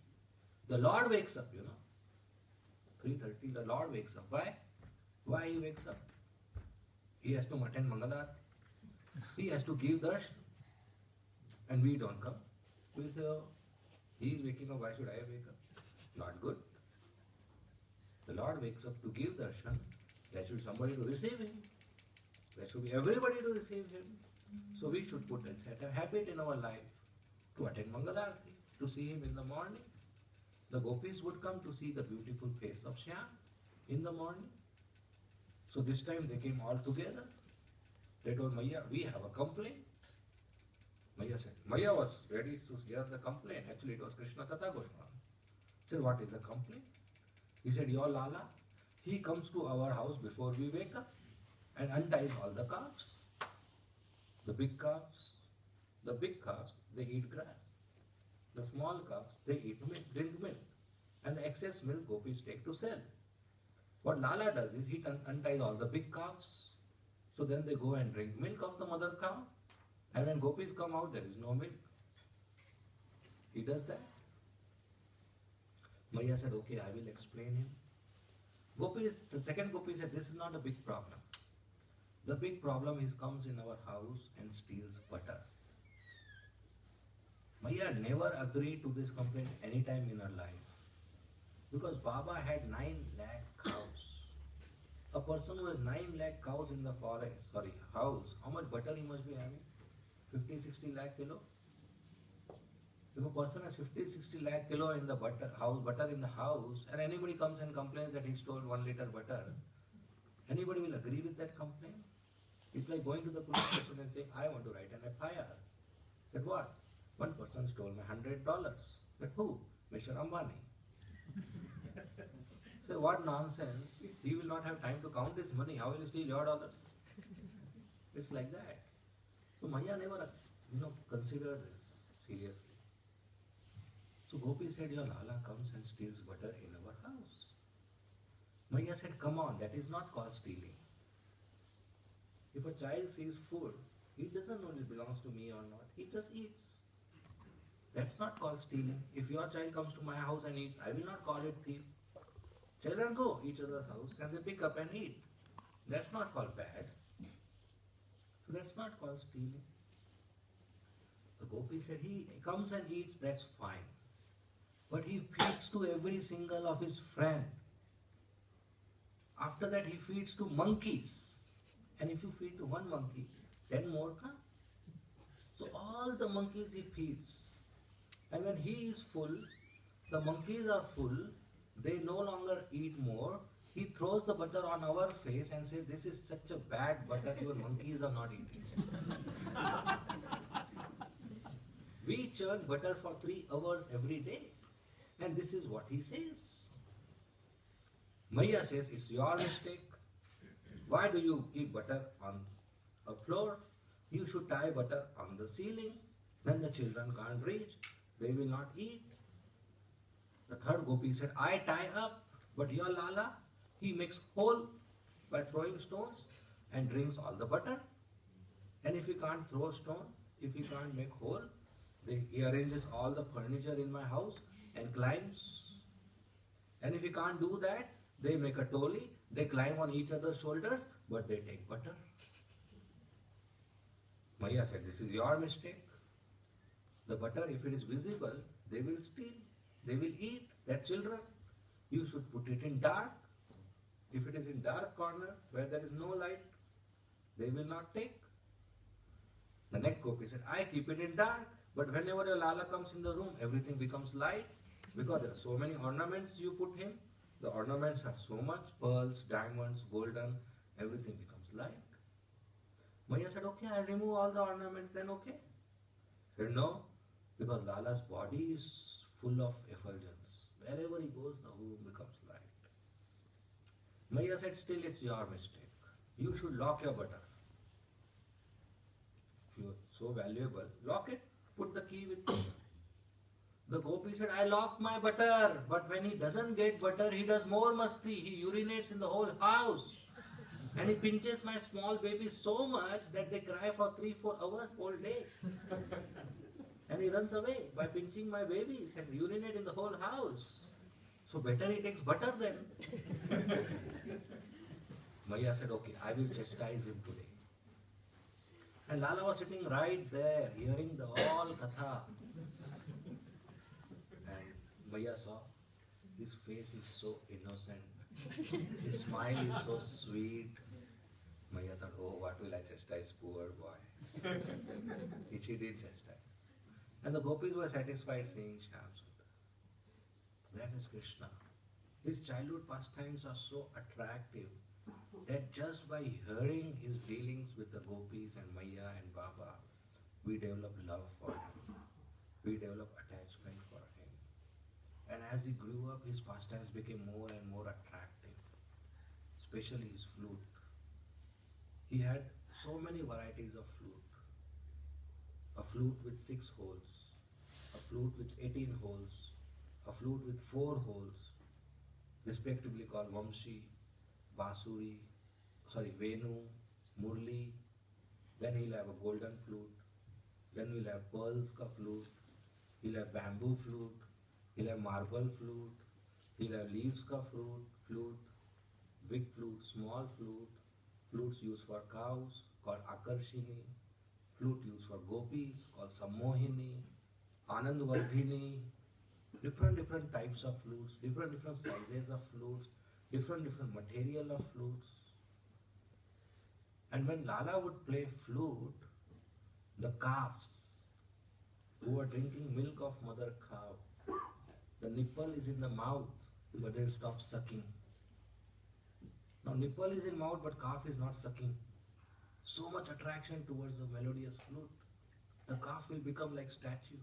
The Lord wakes up, 3:30, the Lord wakes up. Why? Why he wakes up? He has to attend Mangal Aarti. He has to give darshan. And we don't come. We say, oh, he is waking up, why should I wake up? Not good. The Lord wakes up to give darshan. There should be somebody to receive him. There should be everybody to receive him. So we should put a habit in our life to attend Mangal Aarti, to see him in the morning. The gopis would come to see the beautiful face of Shyam in the morning. So this time they came all together. They told Maya, we have a complaint. Maya said, Maya was ready to hear the complaint. Actually, it was Krishna Katha Goswami. Said, what is the complaint? He said, your Lala, he comes to our house before we wake up and unties all the calves. The big calves, they eat grass. The small calves, they eat milk, drink milk. And the excess milk gopis take to sell. What Lala does is he unties all the big calves. So then they go and drink milk of the mother cow. And when gopis come out, there is no milk. He does that. Maya said, okay, I will explain him. The second gopi said, this is not a big problem. The big problem is comes in our house and steals butter. Maya never agreed to this complaint any time in her life. Because Baba had 9 lakh cows. A person who has 9 lakh cows in the house, how much butter he must be having? 50-60 lakh kilo? If a person has 50-60 lakh kilo in the butter in the house, and anybody comes and complains that he stole 1 liter butter, anybody will agree with that complaint? It's like going to the police station and saying, I want to write an FIR. Said what? One person stole my $100. But who? Mr. Ambani. So what nonsense. He will not have time to count his money. How will he steal your dollars? It's like that. So Maya never, considered this seriously. So Gopi said, your Lala comes and steals butter in our house. Maya said, come on, that is not called stealing. If a child sees food, he doesn't know it belongs to me or not. He just eats. That's not called stealing. If your child comes to my house and eats, I will not call it thief. Children go each other's house and they pick up and eat. That's not called bad. So that's not called stealing. The Gopi said, he comes and eats, that's fine. But he feeds to every single of his friend. After that he feeds to monkeys. And if you feed to one monkey, 10 more come. So all the monkeys he feeds. And when he is full, the monkeys are full, they no longer eat more. He throws the butter on our face and says, this is such a bad butter, even monkeys are not eating it. We churn butter for 3 hours every day. And this is what he says. Maya says, it's your mistake. Why do you keep butter on a floor? You should tie butter on the ceiling. Then the children can't reach. They will not eat. The third gopi said, I tie up, but your Lala, he makes hole by throwing stones and drinks all the butter. And if he can't throw stone, if he can't make hole, he arranges all the furniture in my house and climbs. And if he can't do that, they make a toli, they climb on each other's shoulders, but they take butter. Maya said, this is your mistake. The butter, if it is visible, they will steal, they will eat, their children. You should put it in dark. If it is in dark corner where there is no light, they will not take. The next gopi said, I keep it in dark, but whenever your Lala comes in the room, everything becomes light because there are so many ornaments you put him. The ornaments are so much, pearls, diamonds, golden, everything becomes light. Maya said, okay, I'll remove all the ornaments, then okay. Said, no, because Lala's body is full of effulgence. Wherever he goes, the room becomes light. Maya said, still it's your mistake. You should lock your butter. If you're so valuable, lock it. Put the key with you. The gopi said, I lock my butter, but when he doesn't get butter, he does more masti. He urinates in the whole house. And he pinches my small babies so much that they cry for 3-4 hours whole day. And he runs away by pinching my babies and urinate in the whole house. So better he takes butter then. Maya said, okay, I will chastise him today. And Lala was sitting right there, hearing the all katha. And Maya saw, his face is so innocent. His smile is so sweet. Maya thought, oh, what will I chastise, poor boy. Which he did chastise. And the gopis were satisfied seeing Shyam Sundar. That is Krishna. His childhood pastimes are so attractive that just by hearing his dealings with the gopis and Maya and Baba, we develop love for him. We develop attachment for him. And as he grew up, his pastimes became more and more attractive, especially his flute. He had so many varieties of flute. A flute with 6 holes, a flute with 18 holes, a flute with 4 holes, respectively called Vamshi, Basuri, Venu, Murli. Then he'll have a golden flute. Then we'll have pearl ka flute. He'll have bamboo flute. He'll have marble flute. He'll have leaves ka flute, big flute, small flute, flutes used for cows called Akarshini, flute used for gopis called Sammohini, Anandvardhini, different types of flutes, different sizes of flutes, different material of flutes. And when Lala would play flute, the calves who were drinking milk of mother cow, the nipple is in the mouth, but they'll stop sucking. Now nipple is in mouth, but calf is not sucking. So much attraction towards the melodious flute. The calf will become like statue.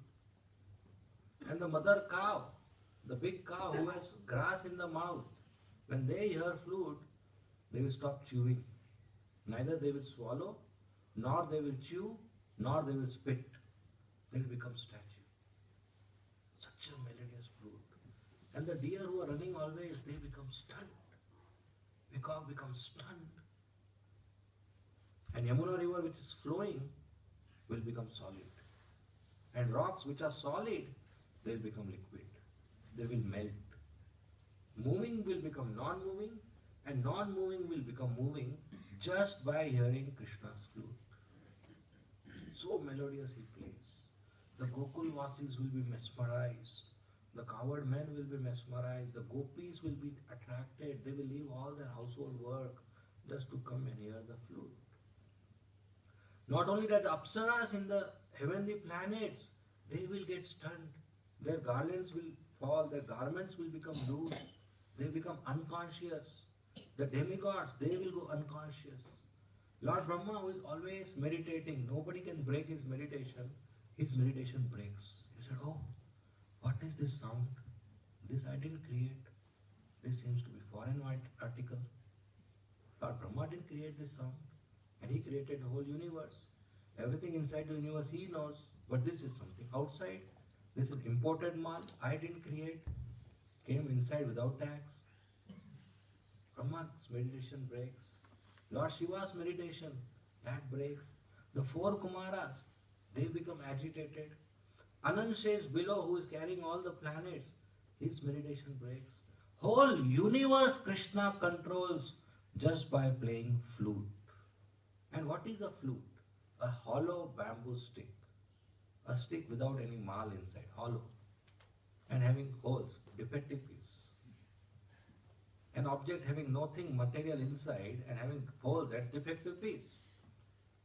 And the mother cow, the big cow who has grass in the mouth, when they hear flute, they will stop chewing. Neither they will swallow, nor they will chew, nor they will spit. They will become statue. Such a melodious flute. And the deer who are running always, they become stunned. Peacock becomes stunned. And Yamuna river which is flowing will become solid. And rocks which are solid, they will become liquid. They will melt. Moving will become non-moving, and non-moving will become moving just by hearing Krishna's flute. So melodious he plays. The Gokul Vasis will be mesmerized. The cowherd men will be mesmerized. The gopis will be attracted. They will leave all their household work just to come and hear the flute. Not only that, the apsaras in the heavenly planets, they will get stunned. Their garlands will fall. Their garments will become loose. They become unconscious. The demigods, they will go unconscious. Lord Brahma, who is always meditating, nobody can break his meditation. His meditation breaks. He said, oh, what is this sound? This I didn't create. This seems to be foreign article. Lord Brahma didn't create this sound. And he created the whole universe. Everything inside the universe he knows. But this is something outside. This is imported mal. I didn't create. Came inside without tax. Brahma's meditation breaks. Lord Shiva's meditation, that breaks. The four Kumaras, they become agitated. Anansesh below, who is carrying all the planets, his meditation breaks. Whole universe Krishna controls just by playing flute. And what is a flute? A hollow bamboo stick. A stick without any mal inside, hollow. And having holes, defective piece. An object having nothing material inside and having holes, that's defective piece.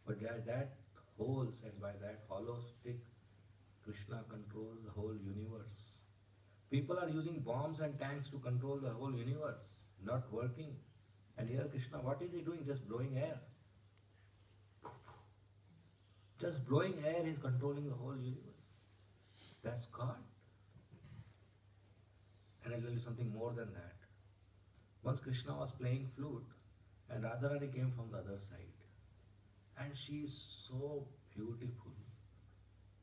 But that holes and by that hollow stick, Krishna controls the whole universe. People are using bombs and tanks to control the whole universe, not working. And here Krishna, what is he doing? Just blowing air. Just blowing air, he is controlling the whole universe. That's God. And I'll tell you something more than that. Once Krishna was playing flute and Radharani came from the other side. And she is so beautiful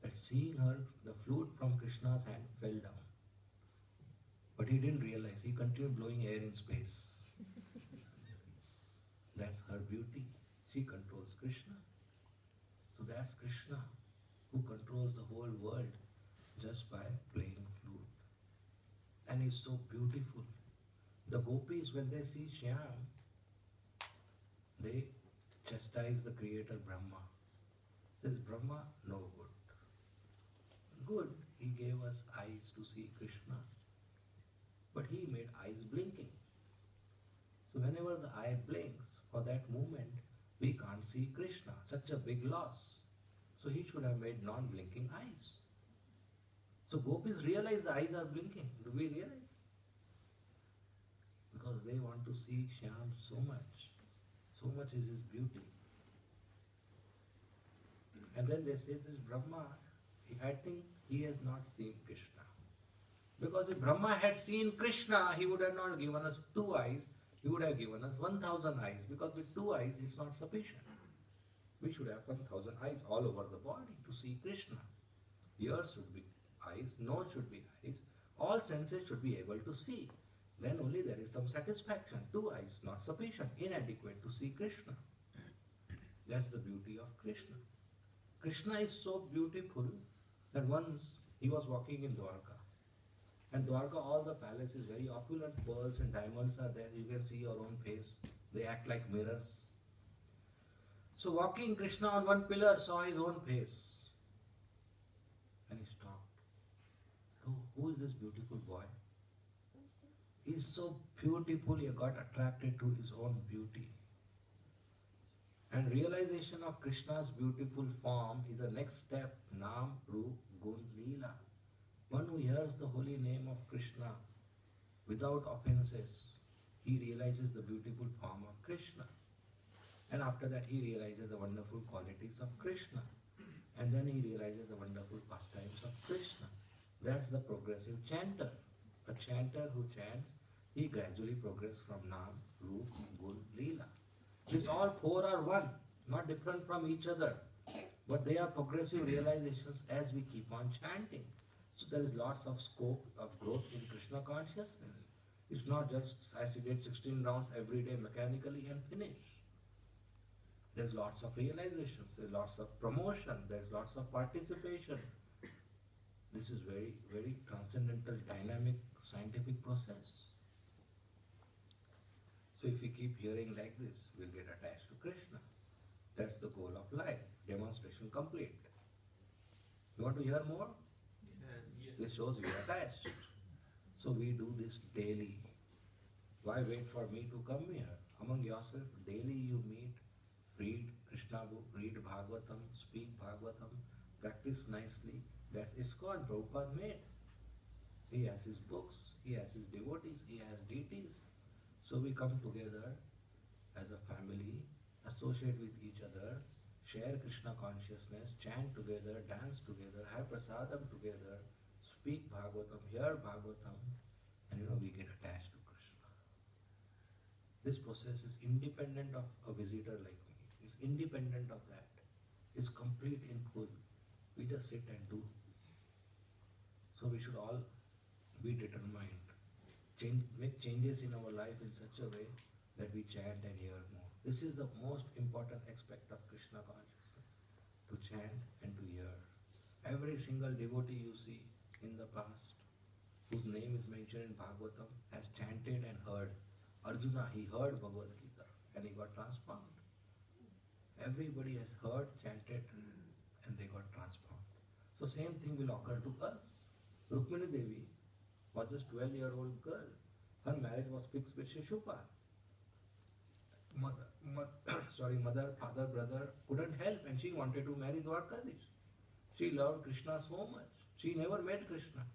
that seeing her, the flute from Krishna's hand fell down. But he didn't realize, he continued blowing air in space. That's her beauty. She controls Krishna. So that's Krishna who controls the whole world just by playing flute. And he's so beautiful. The gopis, when they see Shyam, they chastise the creator Brahma. Says, Brahma, no good. Good, he gave us eyes to see Krishna. But he made eyes blinking. So whenever the eye blinks, for that moment, we can't see Krishna. Such a big loss. So he should have made non-blinking eyes. So gopis realize the eyes are blinking. Do we realize? Because they want to see Shyam so much. So much is his beauty. And then they say this Brahma, I think he has not seen Krishna. Because if Brahma had seen Krishna, he would have not given us 2 eyes, he would have given us 1,000 eyes. Because with 2 eyes it's not sufficient. We should have 1,000 eyes all over the body to see Krishna. Ears should be eyes, nose should be eyes, all senses should be able to see. Then only there is some satisfaction. 2 eyes not sufficient, inadequate to see Krishna. That's the beauty of Krishna. Krishna is so beautiful that once he was walking in Dwarka. And Dwarka, all the palace is very opulent, pearls and diamonds are there. You can see your own face. They act like mirrors. So walking, Krishna on one pillar saw his own face. And he stopped. Oh, who is this beautiful boy? He is so beautiful, he got attracted to his own beauty. And realization of Krishna's beautiful form is the next step. Nam, Roop, Gun, Leela. One who hears the holy name of Krishna without offenses, he realizes the beautiful form of Krishna. And after that he realizes the wonderful qualities of Krishna. And then he realizes the wonderful pastimes of Krishna. That's the progressive chanter. A chanter who chants, he gradually progresses from Nam, Roop, Gun, Leela. These all 4 are one, not different from each other. But they are progressive realizations as we keep on chanting. So there is lots of scope of growth in Krishna consciousness. It's not just recitate 16 rounds every day mechanically and finish. There's lots of realizations, there's lots of promotion, there's lots of participation. This is very, very transcendental, dynamic, scientific process. So if we keep hearing like this, we'll get attached to Krishna. That's the goal of life. Demonstration complete. You want to hear more? Yes. This shows we are attached. So we do this daily. Why wait for me to come here? Among yourself, daily you meet, read Krishna book, read Bhagavatam, speak Bhagavatam, practice nicely. That's ISKCON Prabhupada made. He has his books, he has his devotees, he has deities. So we come together as a family, associate with each other, share Krishna consciousness, chant together, dance together, have prasadam together, speak Bhagavatam, hear Bhagavatam, and we get attached to Krishna. This process is independent of a visitor like me. It's independent of that. It's complete in full. We just sit and do. So we should all be determined, make changes in our life in such a way that we chant and hear more. This is the most important aspect of Krishna consciousness, to chant and to hear. Every single devotee you see in the past, whose name is mentioned in Bhagavatam, has chanted and heard. Arjuna, he heard Bhagavad Gita and he got transformed. Everybody has heard, chanted, and they got transformed. So same thing will occur to us. Rukmini Devi was just 12-year-old girl. Her marriage was fixed with Shishupal. Mother, father, brother couldn't help, and she wanted to marry Dwarkadish. She loved Krishna so much. She never met Krishna.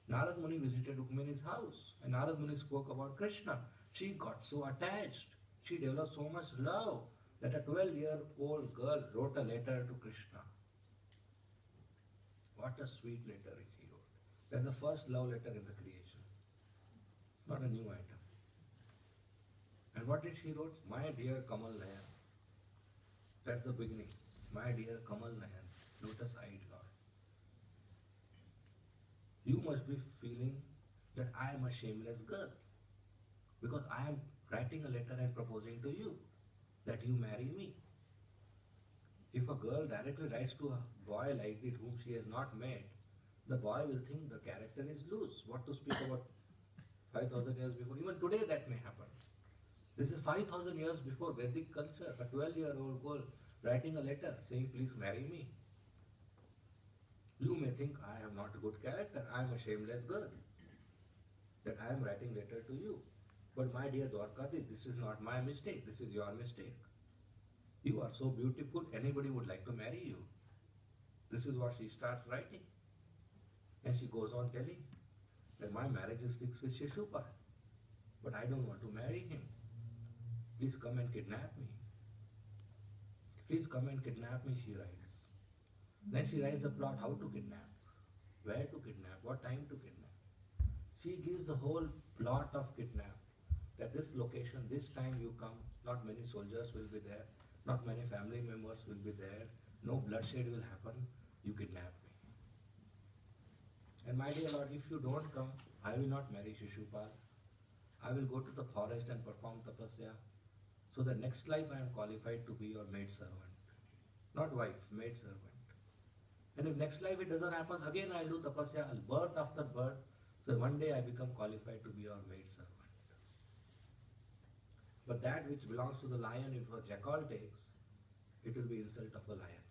Narad Muni visited Rukmini's house, and Narad Muni spoke about Krishna. She got so attached. She developed so much love that a 12-year-old girl wrote a letter to Krishna. What a sweet letter she wrote. That's the first love letter in the creation. It's not a new item. And what did she wrote? My dear Kamal Nayan. That's the beginning. My dear Kamal Nayan, lotus-eyed God. You must be feeling that I am a shameless girl, because I am writing a letter and proposing to you that you marry me. If a girl directly writes to a boy like this whom she has not met, the boy will think the character is loose. What to speak about 5,000 years before? Even today that may happen. This is 5,000 years before Vedic culture. A 12-year-old girl writing a letter saying, please marry me. You may think I have not a good character. I am a shameless girl, that I am writing letter to you. But my dear Dwarkadish, this is not my mistake. This is your mistake. You are so beautiful, anybody would like to marry you. This is what she starts writing. And she goes on telling that my marriage is fixed with Shishupal, but I don't want to marry him. Please come and kidnap me. Please come and kidnap me, she writes. Then she writes the plot, how to kidnap, where to kidnap, what time to kidnap. She gives the whole plot of kidnap, that this location, this time you come, not many soldiers will be there, not many family members will be there, no bloodshed will happen, you kidnap me. And my dear Lord, if you don't come, I will not marry Shishupal. I will go to the forest and perform tapasya, so that next life I am qualified to be your maid servant. Not wife, maid servant. And if next life it doesn't happen, again I will do tapasya, I'll birth after birth, so one day I become qualified to be your maid servant. But that which belongs to the lion, if a jackal takes, it will be insult of a lion.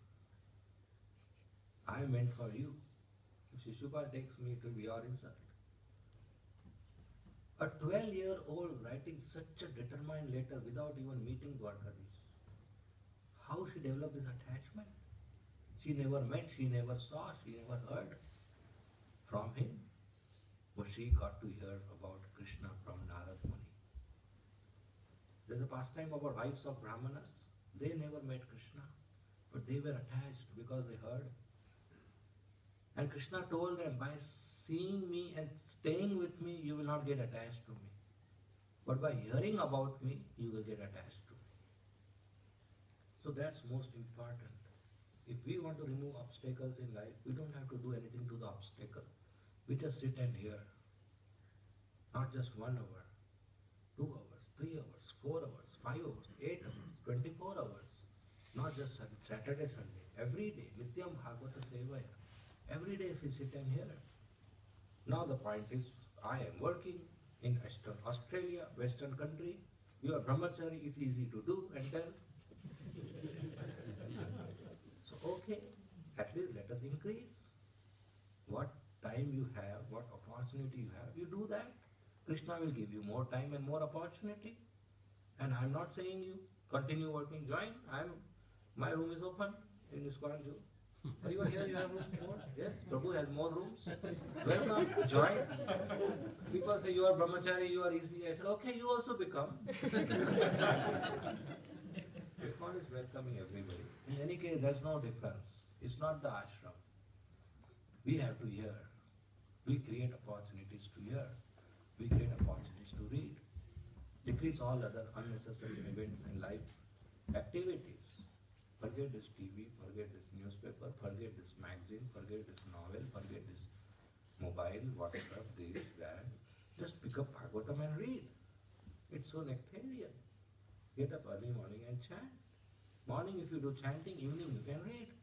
I am meant for you. If Shishupal takes me, it will be your insult. A 12-year-old writing such a determined letter without even meeting Dwarkadish. How she developed this attachment? She never met, she never saw, she never heard from him. But she got to hear about Krishna from Narad Muni. There's a pastime about wives of Brahmanas. They never met Krishna, but they were attached because they heard. And Krishna told them, by seeing me and staying with me, you will not get attached to me. But by hearing about me, you will get attached to me. So that's most important. If we want to remove obstacles in life, we don't have to do anything to the obstacle. We just sit and hear. Not just 1 hour, 2 hours, 3 hours, 4 hours, 5 hours, 8 hours, 24 hours. Not just Saturday, Sunday. Every day. Nityam Bhagavata Sevaya. Every day if we sit and hear. Now the point is, I am working in Australia, Western country. Your brahmachari is easy to do and tell. So okay, at least let us increase. What time you have, what opportunity you have, you do that. Krishna will give you more time and more opportunity. And I am not saying you continue working, join. My room is open in ISKCON Zoo. Are you here? You have room more? Yes, Prabhu has more rooms. Welcome, join. People say you are brahmachari, you are easy. I said, okay, you also become. ISKCON is welcoming everybody. In any case, there's no difference. It's not the ashram. We have to hear. We create opportunities to hear. We create opportunities to read. Decrease all other unnecessary events in life, activities. Forget this TV, forget this newspaper, forget this magazine, forget this novel, forget this mobile, WhatsApp, this, that. Just pick up Bhagavatam and read. It's so nectarian. Get up early morning and chant. Morning if you do chanting, evening you can read.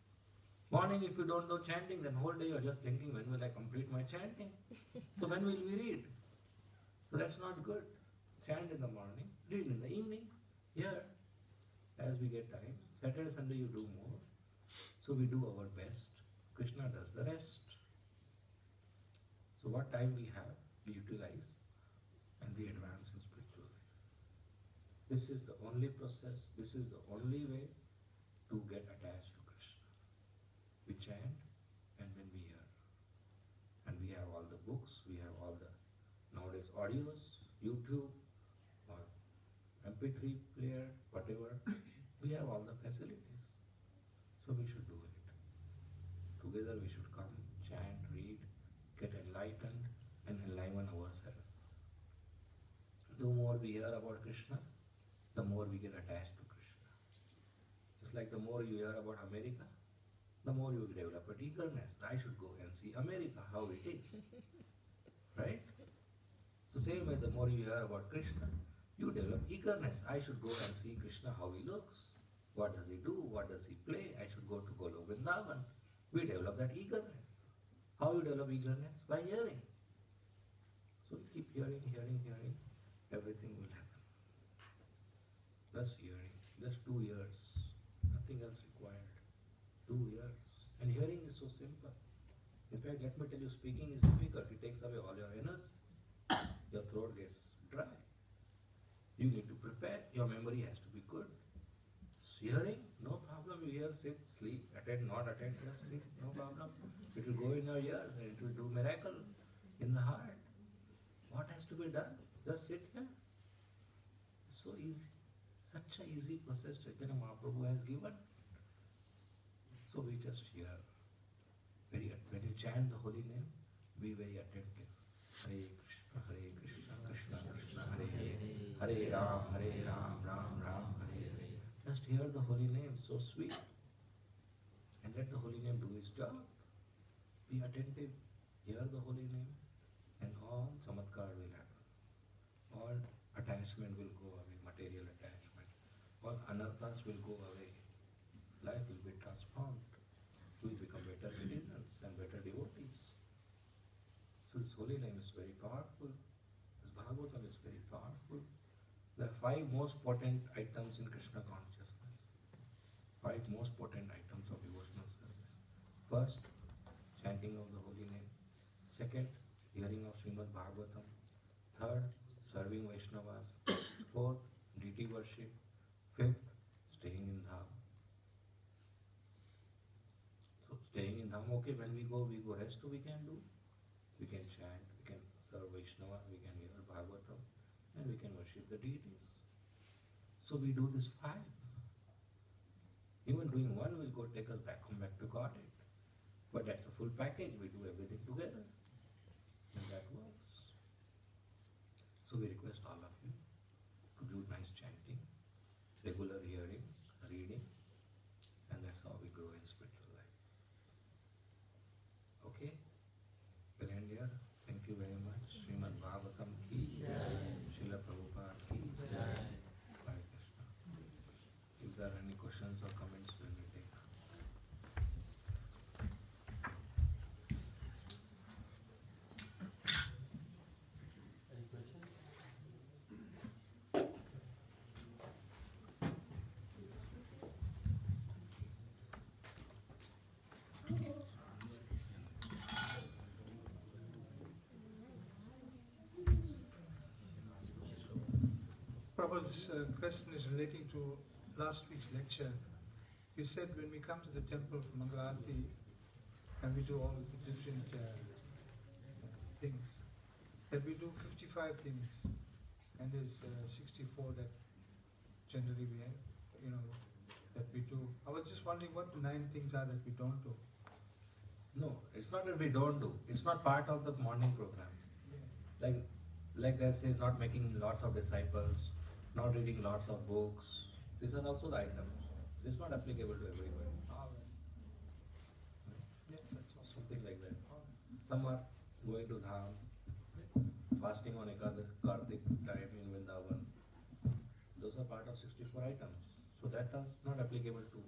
Morning if you don't do chanting, then whole day you are just thinking, when will I complete my chanting? So when will we read? So that's not good. Chant in the morning, read in the evening. Here, as we get time, Saturday, Sunday you do more. So we do our best. Krishna does the rest. So what time we have, we utilize and we advance in spiritual life. This is the only process, this is the only way to get attached to Krishna. We chant and then we hear. And we have all the books, we have all the nowadays audios, YouTube or MP3 player, whatever. We have all the facilities. So we should do it. Together we should come, chant, read, get enlightened and enliven ourselves. The more we hear about Krishna, the more we get attached to Krishna. It's like the more you hear about America, the more you develop an eagerness. I should go and see America, how it is. Right? So same way, the more you hear about Krishna, you develop eagerness. I should go and see Krishna, how he looks. What does he do? What does he play? I should go to Golo Vrindavan. We develop that eagerness. How you develop eagerness? By hearing. So keep hearing, everything will happen. Just hearing, just 2 years, nothing else required. 2 years. And hearing is so simple. In fact, let me tell you, speaking is difficult. It takes away all your energy. Your throat gets dry. You need to prepare. Your memory has to be good. Hearing, no problem. You hear, sit, sleep, attend, not attend, just sleep, no problem. It will go in your ears and it will do miracle in the heart. What has to be done? Just sit here. It's so easy. Such a easy process Chaitanya Mahaprabhu has given. So we just hear. When you chant the holy name, be very attentive. Hare Krishna, Krishna Krishna, Hare Hare, Hare Ram, Ram Ram, Hare Hare. Just hear the holy name, so sweet. And let the holy name do its job. Be attentive, hear the holy name, and all chamatkar will happen. All attachment will go away, material attachment. All anarthas will go away. Life will be transformed. We will become better citizens and better devotees. So this holy name is very powerful. This Bhagavatam is very powerful. There are 5 most potent items in Krishna consciousness. 5 most potent items of devotional service. First, chanting of the holy name. Second, hearing of Srimad Bhagavatam. Third, serving Vaishnavas. Fourth, deity worship. Fifth, staying in Dham. So staying in Dham, okay, when we go rest, we can do. We can chant, we can serve Vaishnava, we can hear Bhagavatam, and we can worship the deities. So we do this 5. Even doing 1 will go take us back, come back to Godhead. But that's a full package, we do everything together. And that works. So we request all of you to do nice chanting, regular hearing, reading, and that's how we grow in spiritual life. Okay? We'll end here. Thank you very much. Srimad Bhagavatam ki jai. Srila Prabhupada ki jai. Hare Krishna. If there are any questions or comments, we will take. Any questions? Prabhu's question is relating to last week's lecture. You said when we come to the temple for Mangala Aarti and we do all the different things, that we do 55 things and there's 64 that generally we have, that we do. I was just wondering what the 9 things are that we don't do. No, it's not that we don't do. It's not part of the morning program. Like they say, not making lots of disciples, not reading lots of books. These are also the items. This is not applicable to everybody. All right. Yeah, that's also. Something like that. All right. Some are going to Dham, fasting on Kartik time in Vrindavan. Those are part of 64 items. So that is not applicable to